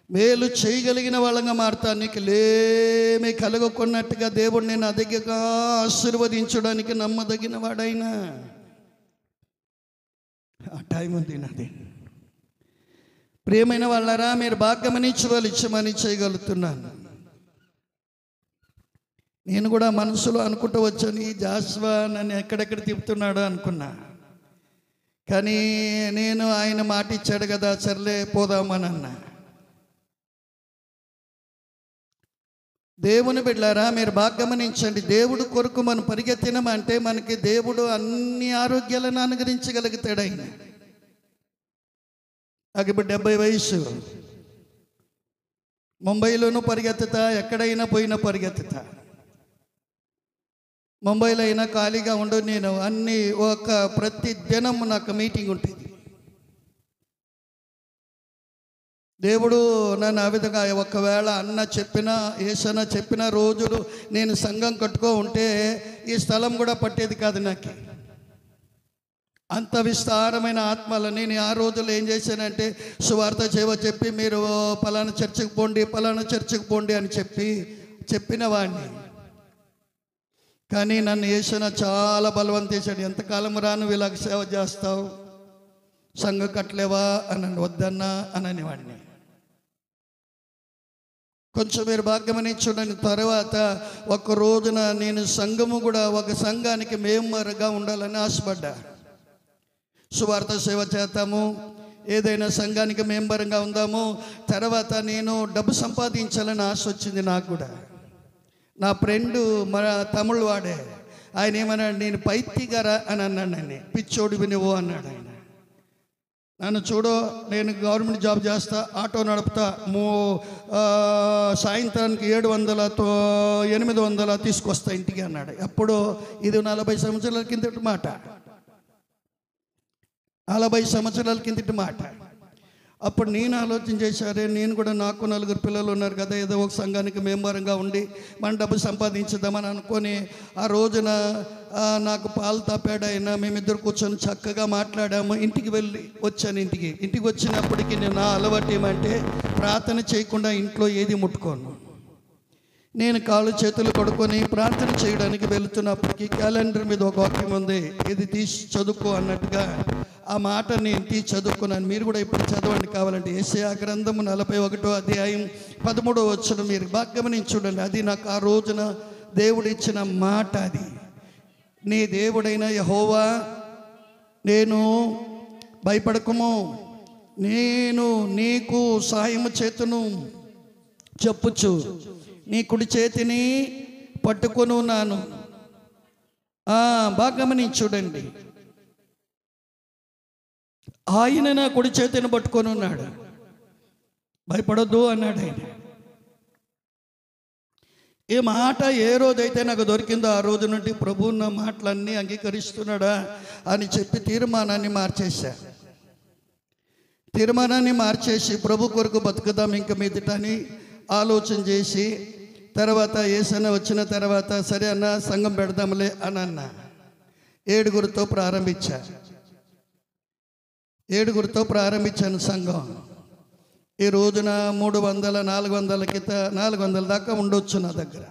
మేలు చేయగలిగిన వాళ్ళంగా మారుతాం. నీకు లేమి కలగకున్నట్టుగా దేవుడు నేను అధికంగా ఆశీర్వదించడానికి నమ్మదగిన వాడైనా. ఆ టైం ఉంది నాది. ప్రియమైన వాళ్ళరా, మీరు బాగా గమనించవాలి, ఇచ్చమని చేయగలుగుతున్నాను. నేను కూడా మనసులో అనుకుంటూ వచ్చాను, ఈ జాస్వా నన్ను ఎక్కడెక్కడ తిప్పుతున్నాడు అనుకున్నా. కానీ నేను ఆయన మాట ఇచ్చాడు కదా, సర్లే పోదామని అన్నా. దేవుని బిడ్డలారా, మీరు బాగా గమనించండి. దేవుడు కొరకు మనం పరిగెత్తినామంటే మనకి దేవుడు అన్ని ఆరోగ్యాలను అనుగ్రహించగలుగుతాడు. ఆయన నాకు ఇప్పుడు 70 వయసు. ముంబైలోనూ పరిగెత్తుతా, ఎక్కడైనా పోయినా పరిగెత్తుతా. ముంబైలో అయినా ఖాళీగా ఉండు, నేను అన్ని ప్రతి దినం నాకు మీటింగ్ ఉంటుంది. దేవుడు నన్ను ఆ విధంగా ఒకవేళ అన్న చెప్పినా, ఏసన్న చెప్పిన రోజులు నేను సంఘం కట్టుకో ఉంటే ఈ స్థలం కూడా పట్టేది కాదు నాకు. అంత విస్తారమైన ఆత్మలని నేను ఆ రోజుల్లో ఏం చేశానంటే, సువార్త చెప్పి మీరు పలానా చర్చికి పోండి, పలానా చర్చికి పోండి అని చెప్పిన వాడిని. కానీ నన్ను యేసన్న చాలా బలవంతేశాడు. ఎంతకాలం రాను ఇలాగ సేవ చేస్తావు, సంఘం కట్టలేవా అని వద్దన్నా అని అనేవాడిని. కొంచెం మీరు బాగా గమనించండి. తర్వాత ఒక రోజున నేను సంఘము కూడా, ఒక సంఘానికి మెంబర్గా ఉండాలని ఆశపడ్డా. సువార్త సేవ చేస్తాము, ఏదైనా సంఘానికి మెంబర్గా ఉందాము. తర్వాత నేను డబ్బు సంపాదించాలని ఆశ వచ్చింది నాకు కూడా. నా ఫ్రెండు మన తమిళ్ వాడే, ఆయన ఏమన్నాడు, నేను పైత్తిగారా అని అన్నాడు. నన్ను పిచ్చోడివి నువ్వు అన్నాడు ఆయన. నన్ను చూడు, నేను గవర్నమెంట్ జాబ్ చేస్తా, ఆటో నడుపుతా, సాయంత్రానికి 800 తీసుకొస్తా ఇంటికి అన్నాడు. ఎప్పుడు? ఇది 40 సంవత్సరాల కిందటి మాట. 40 సంవత్సరాల కిందటి మాట. అప్పుడు నేను ఆలోచన చేశారే, నేను కూడా, నాకు 4 పిల్లలు ఉన్నారు కదా, ఏదో ఒక సంఘానికి మెంబర్గా ఉండి మన డబ్బు సంపాదించుదామని అనుకొని ఆ రోజున నాకు పాలు తాపాడు ఆయన. మేమిద్దరు కూర్చొని చక్కగా మాట్లాడాము. ఇంటికి వచ్చాను. ఇంటికి వచ్చినప్పటికీ నా అలవాటు ఏమంటే ప్రార్థన చేయకుండా ఇంట్లో ఏది ముట్టుకోను. నేను కాళ్ళు చేతులు కడుక్కొని ప్రార్థన చేయడానికి వెళుతున్నప్పటికీ క్యాలెండర్ మీద ఒక వాక్యం ఉంది, ఇది తీసి చదువుకో అన్నట్టుగా ఆ మాట నేను తీసి చదువుకున్నాను. మీరు కూడా ఇప్పుడు చదవండి కావాలంటే. యెషయా గ్రంథము 41వ అధ్యాయం 13వ వచనం మీరు బాగా గమనించి చూడండి. అది నాకు ఆ రోజున దేవుడిచ్చిన మాట. అది, నీ దేవుడైన యెహోవా, నేను భయపడకము, నేను నీకు సహాయము చేతును చెప్పుచు నీ కుడి చేతిని పట్టుకొని ఉన్నాను. బాగా గమనించి చూడండి. ఆయన నా కుడి చేతిని పట్టుకొని ఉన్నాడు. భయపడొద్దు అన్నాడు ఆయన. ఈ మాట ఏ రోజైతే నాకు దొరికిందో ఆ రోజు నుండి ప్రభువు నా మాటలన్నీ అంగీకరిస్తున్నాడా అని చెప్పి తీర్మానాన్ని మార్చేసి ప్రభు కొరకు బతుకుదాం ఇంక మీదట అని ఆలోచన చేసి, తర్వాత యేసన్న వచ్చిన తర్వాత సరే అన్న సంఘం పెడదాంలే అని అన్న. 7గురితో ప్రారంభించాను సంఘం. ఈ రోజున 300-400 దాకా ఉండొచ్చు నా దగ్గర.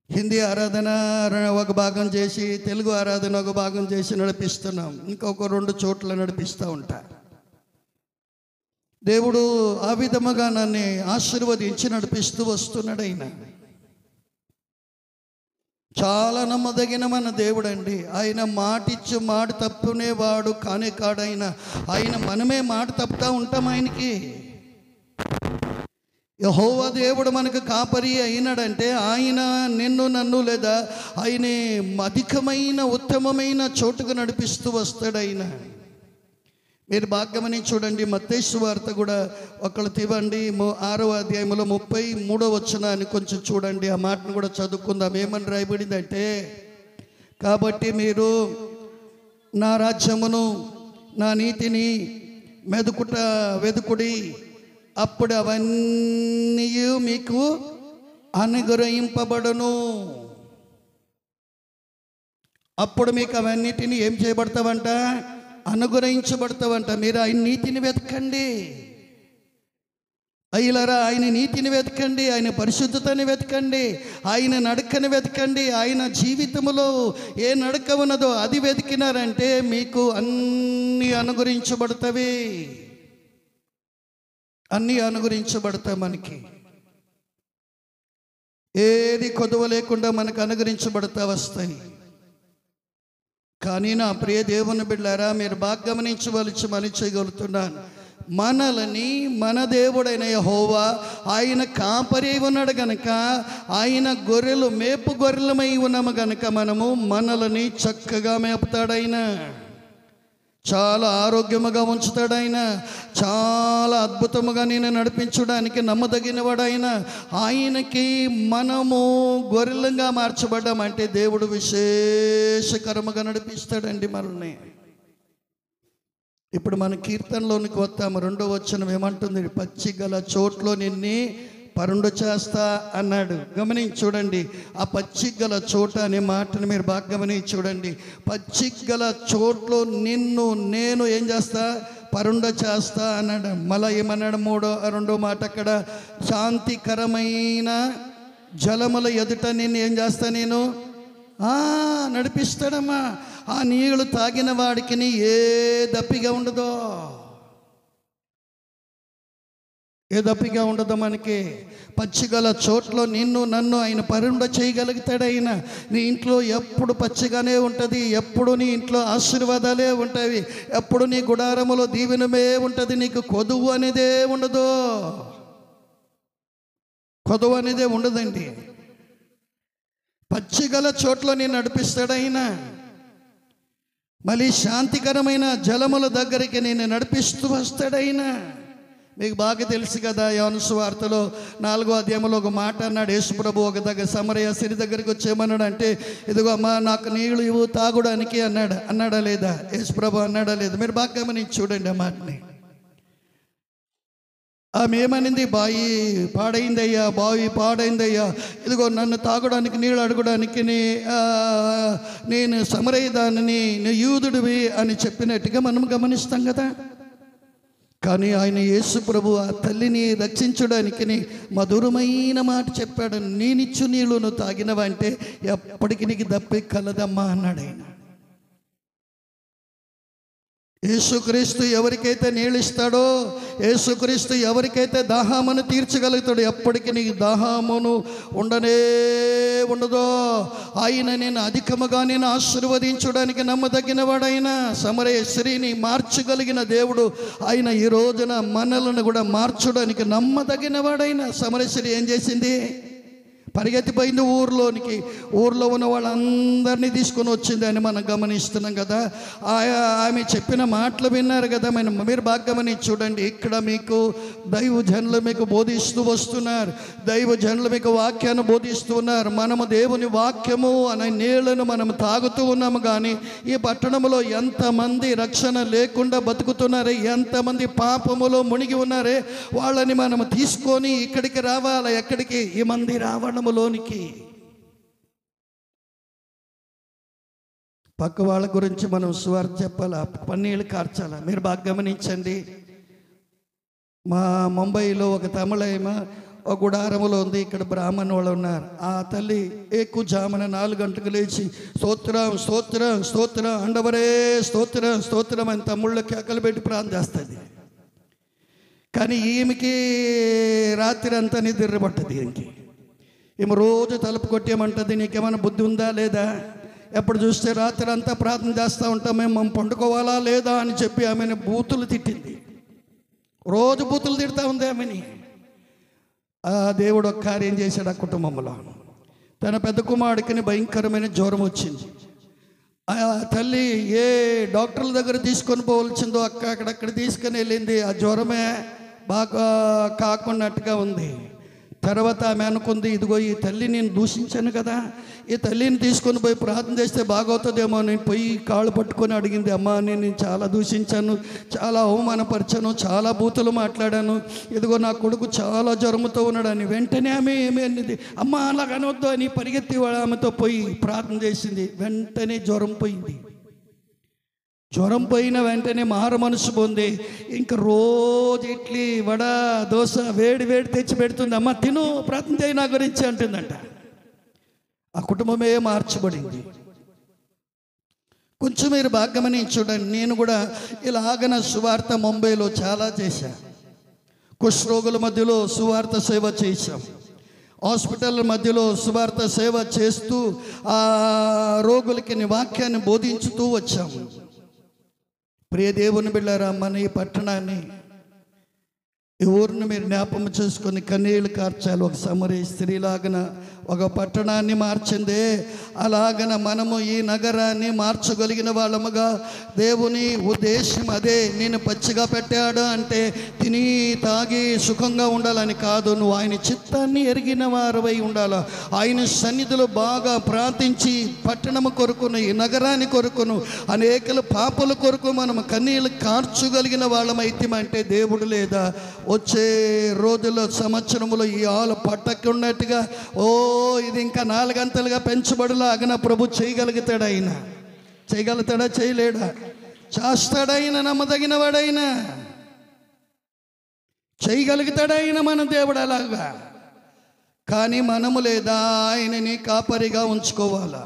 హిందీ ఆరాధన ఒక భాగం చేసి, తెలుగు ఆరాధన ఒక భాగం చేసి నడిపిస్తున్నాం. ఇంకొక 2 చోట్ల నడిపిస్తూ ఉంటా. దేవుడు ఆ విధముగా నన్ను ఆశీర్వదించి నడిపిస్తూ వస్తున్నాడు. ఆయన చాలా నమ్మదగిన మన దేవుడు అండి. ఆయన మాటిచ్చు మాట తప్పునేవాడు కానే కాడైన ఆయన. మనమే మాట తప్పుతూ ఉంటాం ఆయనకి. యెహోవా దేవుడు మనకు కాపరి అయినాడంటే ఆయన నిన్ను నన్ను లేదా ఆయన అధికమైన ఉత్తమమైన చోటుకు నడిపిస్తూ వస్తాడు ఆయన. మీరు బాగా గమనించి చూడండి. మత్తయి సువార్త కూడా ఒకళ్ళు తీవండి, 6వ అధ్యాయంలో 33వ వచనాన్ని కొంచెం చూడండి. ఆ మాటను కూడా చదువుకుందాం. ఏమని రాయబడిందంటే, కాబట్టి మీరు నా రాజ్యమును నా నీతిని వెదుకుడి, అప్పుడు అవన్నీ మీకు అనుగ్రహింపబడును. అప్పుడు మీకు అవన్నిటిని ఏం చేయబడతావంట? అనుగ్రహించబడతావంట. మీరు ఆయన నీతిని వెతకండి అయ్యలారా, ఆయన నీతిని వెతకండి, ఆయన పరిశుద్ధతని వెతకండి, ఆయన నడకని వెతకండి. ఆయన జీవితంలో ఏ నడక ఉన్నదో అది వెతికినారంటే మీకు అన్నీ అనుగ్రహించబడతాయి. అన్నీ అనుగ్రహించబడతాయి. మనకి ఏది కొదువ లేకుండా మనకు అనుగ్రహించబడతా వస్తాయి. కానీ నా ప్రియ దేవుని బిడ్డలారా, మీరు బాగా గమనించవలసి మని చేయగలుగుతున్నాను. మనల్ని మన దేవుడైన యెహోవా ఆయన కాపరి ఉన్నాడు గనక, ఆయన మేపు గొర్రెలమై ఉన్నాము గనక మనల్ని చక్కగా మేపుతాడైనా, చాలా ఆరోగ్యముగా ఉంచుతాడైనా, చాలా అద్భుతముగా నేను నడిపించడానికి నమ్మదగినవాడైనా. ఆయనకి మనము గొర్రెలుగా మార్చబడ్డామంటే దేవుడు విశేషకరముగా నడిపిస్తాడండి మనల్ని. ఇప్పుడు మన కీర్తనలోనికి వస్తాము. 2వ వచనం ఏమంటుంది? పచ్చిగల చోట్లో నిన్ని పరుండు చేస్తా అన్నాడు. గమనించి చూడండి. ఆ పచ్చిగల చోట అనే మాటను మీరు బాగా గమనించి చూడండి. పచ్చిగల చోట్లో నిన్ను నేను ఏం చేస్తా? పరుండ చేస్తా అన్నాడు. మళ్ళా ఏమన్నాడు? 2వ మాట అక్కడ, శాంతికరమైన జలముల ఎదుట నిన్ను ఏం చేస్తా? నేను నడిపిస్తాడమ్మా. ఆ నీళ్ళు తాగిన వాడికి ఏ దప్పిగా ఉండదో, ఏ దప్పిగా ఉండదు మనకి. పచ్చిగల చోట్లో నిన్ను నన్ను ఆయన పరుండ చేయగలుగుతాడు. ఆయన నీ ఇంట్లో ఎప్పుడు పచ్చిగానే ఉంటుంది, ఎప్పుడు నీ ఇంట్లో ఆశీర్వాదాలే ఉంటాయి, ఎప్పుడు నీ గుడారములో దీవెనమే ఉంటుంది. నీకు కొదువు అనేదే ఉండదు, కొదువు అనేదే ఉండదండి. పచ్చిగల చోట్ల నేను నడిపిస్తాడు ఆయన. మళ్ళీ శాంతికరమైన జలముల దగ్గరికి నేను నడిపిస్తూ వస్తాడైనా. మీకు బాగా తెలుసు కదా, యోహాను సువార్తలో 4వ అధ్యాయంలో ఒక మాట అన్నాడు యేసుప్రభు. ఒక సమరయ స్త్రీ దగ్గరికి వచ్చేమన్నాడు అంటే, ఇదిగో అమ్మా నాకు నీళ్ళు ఇవ్వు తాగడానికి అన్నాడా లేదా? యేసుప్రభు అన్నాడా లేదా? మీరు బాగా గమనించి చూడండి ఆ మాటని. ఆమె ఏమనింది? బావి పాడైందయ్యా, ఇదిగో నన్ను తాగడానికి నీళ్ళు అడగడానికి నేను సమరయదానిని, నువ్వు యూదుడివి అని చెప్పినట్టుగా మనం గమనిస్తాం కదా. కానీ ఆయన యేసు ప్రభు ఆ తల్లిని రక్షించడానికి మధురమైన మాట చెప్పాడు. నేనిచ్చు నీళ్ళు నువ్వు తాగినవంటే ఎప్పటికీ నీకు దప్పి కలదమ్మా అన్నాడు ఆయన. యేసుక్రీస్తు ఎవరికైతే నీళ్ళు ఇస్తాడో, యేసుక్రీస్తు ఎవరికైతే దాహమును తీర్చగలుగుతాడో, ఎప్పటికీ నీకు దాహమును ఉండదో. ఆయన నేను అధికముగా నేను ఆశీర్వదించడానికి నమ్మదగిన వాడైనా. సమరయ స్త్రీని మార్చగలిగిన దేవుడు ఆయన ఈ రోజున మనలను కూడా మార్చడానికి నమ్మదగిన వాడైనా. సమరయ స్త్రీ ఏం చేసింది? పరిగెత్తిపోయింది ఊర్లోనికి. ఊర్లో ఉన్న వాళ్ళందరినీ తీసుకొని వచ్చింది అని మనం గమనిస్తున్నాం కదా. ఆమె చెప్పిన మాటలు విన్నారు కదా. మీరు బాగా గమనించి చూడండి. ఇక్కడ మీకు దైవజనులు మీకు బోధిస్తూ వస్తున్నారు, దైవజనులు మీకు వాక్యాన్ని బోధిస్తున్నారు. మనము దేవుని వాక్యము అనే నీళ్లను మనం తాగుతూ ఉన్నాము. కానీ ఈ పట్టణంలో ఎంతమంది రక్షణ లేకుండా బతుకుతున్నారే, ఎంతమంది పాపములో మునిగి ఉన్నారే, వాళ్ళని మనం తీసుకొని ఇక్కడికి రావాలి. ఎక్కడికి? ఈ మంది రావడం లోనికి. పక్క వాళ్ళ గురించి మనం సువార్త చెప్పాలా, పన్నీళ్ళు కార్చాలా? మీరు బాగా గమనించండి. మా ముంబైలో ఒక తమిళ ఒక గుడారములో ఉంది. ఇక్కడ బ్రాహ్మణ వాళ్ళు ఉన్నారు. ఆ తల్లి జామున 4 గంటలకు లేచి స్తోత్రం స్తోత్రం స్తోత్రం అండవరే స్తోత్రం స్తోత్రం అని తమ్ముళ్ళ కేకలు పెట్టి ప్రార్థన చేస్తుంది. కానీ ఈమెకి రాత్రి అంతా నిద్ర పట్టదు. ఈమె రోజు తలుపు కొట్టేయమంటుంది. నీకేమైనా బుద్ధి ఉందా లేదా? ఎప్పుడు చూస్తే రాత్రి అంతా ప్రార్థన చేస్తూ ఉంటాం, మేము పండుకోవాలా లేదా అని చెప్పి ఆమెను బూతులు తిట్టింది. రోజు బూతులు తిడతా ఉంది ఆమెని. ఆ దేవుడు ఒక కార్యం చేశాడు ఆ కుటుంబంలో. తన పెద్ద కుమారుడికి భయంకరమైన జ్వరం వచ్చింది. ఆ తల్లి ఏ డాక్టర్ల దగ్గర తీసుకొని పోవలసిందో అక్కడక్కడ తీసుకొని వెళ్ళింది. ఆ జ్వరమే బాగా కాకున్నట్టుగా ఉంది. తర్వాత ఆమె అనుకుంది, ఇదిగో ఈ తల్లి నేను దూషించాను కదా, ఈ తల్లిని తీసుకొని పోయి ప్రార్థన చేస్తే బాగవుతుందేమో. నేను పోయి కాళ్ళు పట్టుకొని అడిగింది, అమ్మా నేను చాలా దూషించాను, చాలా అవమానపరిచాను, చాలా బూతులు మాట్లాడాను, ఇదిగో నా కొడుకు చాలా జ్వరంతో ఉన్నాడని. వెంటనే ఆమె ఏమి అన్నది, అమ్మ అలా అనవద్దు అని పరిగెత్తి ఆమెతో పోయి ప్రార్థన చేసింది. వెంటనే జ్వరం పోయింది. జ్వరం పోయిన వెంటనే మారు మనసు పొంది ఇంక రోజు ఇడ్లీ వడ దోశ వేడి తెచ్చి పెడుతుంది. అమ్మ తిను, ప్రార్థన చేయి నా గురించి అంటుందంట. ఆ కుటుంబమే మార్చబడింది. కొంచెం మీరు బాగా గమనించి చూడండి. నేను కూడా ఇలాగన సువార్త ముంబైలో చాలా చేశాను. కుష్ఠరోగుల మధ్యలో సువార్త సేవ చేశాం. హాస్పిటల్ మధ్యలో సువార్త సేవ చేస్తూ ఆ రోగులకి వాక్యాన్ని బోధించుతూ వచ్చాము. ప్రియ దేవుని బిడ్డలారా, మన ఈ పట్టణాన్ని, ఈ ఊరిని మీరు జ్ఞాపకం చేసుకొని కన్నీళ్ళు కార్చాలి. ఒక సమరయ స్త్రీలాగన ఒక పట్టణాన్ని మార్చిందే, అలాగన మనము ఈ నగరాన్ని మార్చగలిగిన వాళ్ళముగా. దేవుని ఉద్దేశం అదే. నేను పచ్చిగా పెట్టాడు అంటే తిని తాగి సుఖంగా ఉండాలని కాదు. నువ్వు ఆయన చిత్తాన్ని ఎరిగిన వారవై ఉండాలి. ఆయన సన్నిధిలో బాగా ప్రార్థించి పట్టణము కొరకును, ఈ నగరాన్ని కొరకును, అనేకల పాపల కొరకు మనం కన్నీళ్ళు కార్చగలిగిన వాళ్ళమైతే దేవుడు లేదా వచ్చే రోజుల్లో సంవత్సరంలో ఈ ఆలు పట్టకున్నట్టుగా ఇది ఇంకా 4 అంతలుగా పెంచబడులాగిన ప్రభు చేయగలుగుతాడు. ఆయన చేయగలుగుతాడా? చేయలేడా? చేస్తాడైనా నమ్మదగిన వాడైనా చేయగలుగుతాడైనా మన దేవుడు అలాగా. కానీ మనము లేదా ఆయనని కాపరిగా ఉంచుకోవాలా.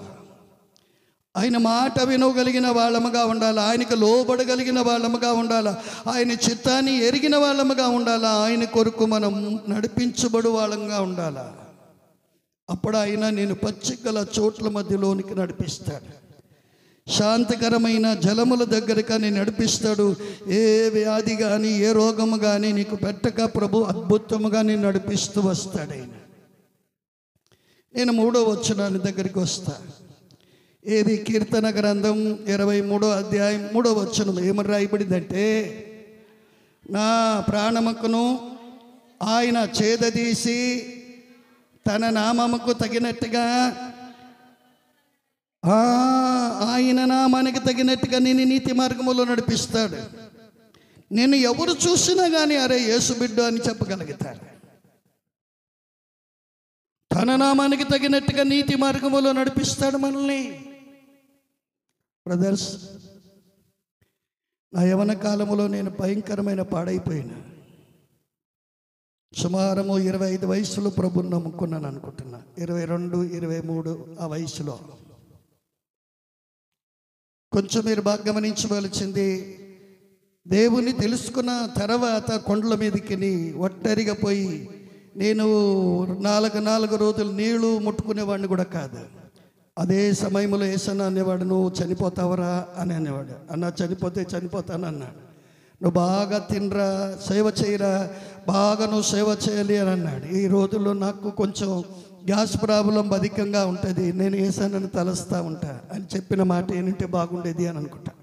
ఆయన మాట వినగలిగిన వాళ్ళముగా ఉండాలి. ఆయనకు లోబడగలిగిన వాళ్ళముగా ఉండాలి. ఆయన చిత్తాన్ని ఎరిగిన వాళ్ళముగా ఉండాలి. ఆయన కొరకు మనం నడిపించబడు వాళ్ళంగా ఉండాలి. అప్పుడు ఆయన నేను పచ్చికల చోట్ల మధ్యలోనికి నడిపిస్తాడు. శాంతికరమైన జలముల దగ్గరగా నేను నడిపిస్తాడు. ఏ వ్యాధి కానీ ఏ రోగము కానీ నీకు పెట్టక ప్రభు అద్భుతముగా నేను నడిపిస్తూ వస్తాడు. ఆయన నేను 3వ వచనాన్ని దగ్గరికి వస్తా. ఏది కీర్తన గ్రంథం 23వ అధ్యాయం 3వ వచనం ఏమని రాయబడిందంటే, నా ప్రాణముకును ఆయన చేదదీసి తన నామముకు తగినట్టుగా ఆయన నామానికి తగినట్టుగా నేను నీతి మార్గములో నడిపిస్తాడు. నేను ఎవరు చూసినా కానీ అరే యేసు బిడ్డ అని చెప్పగలుగుతారు. తన నామానికి తగినట్టుగా నీతి మార్గములో నడిపిస్తాడు మనల్ని. బ్రదర్స్, నా యవన కాలములో నేను భయంకరమైన పాడైపోయినా. సుమారము 25 వయసులో ప్రభుని నమ్ముకున్నాను అనుకుంటున్నా. 22, 23 ఆ వయసులో. కొంచెం మీరు బాగా గమనించవలసింది, దేవుని తెలుసుకున్న తర్వాత కొండల మీదకి ఒట్టరిగా పోయి నేను 4 రోజులు నీళ్లు ముట్టుకునేవాడిని కూడా కాదు. అదే సమయంలో యేసన్న అనేవాడు, నువ్వు చనిపోతావరా అని అనేవాడు. అన్న చనిపోతే చనిపోతాను అన్నాడు. నువ్వు బాగా తినరా, సేవ చేయరా, బాగా నువ్వు సేవ చేయాలి అని అన్నాడు. ఈ రోజుల్లో నాకు కొంచెం గ్యాస్ ప్రాబ్లం అధికంగా ఉంటుంది, నేను యేసన్నని తలస్తూ ఉంటా అని చెప్పిన మాట ఏంటంటే బాగుండేది అని అనుకుంటా.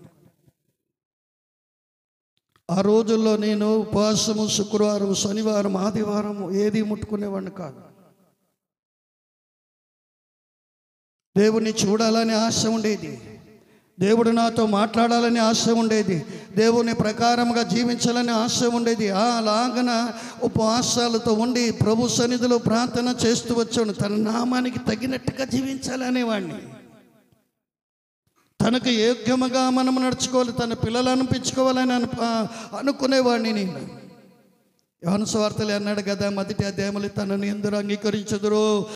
ఆ రోజుల్లో నేను ఉపవాసము, శుక్రవారం, శనివారం, ఆదివారం ఏది ముట్టుకునేవాడిని కాదు. దేవుణ్ణి చూడాలని ఆశ ఉండేది, దేవుడు నాతో మాట్లాడాలని ఆశ ఉండేది, దేవుని ప్రకారంగా జీవించాలని ఆశ ఉండేది. అలాగన ఉపవాసాలతో ఉండి ప్రభు సన్నిధిలో ప్రార్థన చేస్తూ వచ్చాను. తన నామానికి తగినట్టుగా జీవించాలనేవాడిని. తనకు యోగ్యముగా మనం నడుచుకోవాలి, తన పిల్లలు అనిపించుకోవాలని అనుకునేవాడిని నేను. యోహాను సువార్తలో అన్నాడు కదా, మొదటి అధ్యాయములో తనని ఎందరూ అంగీకరించుదురో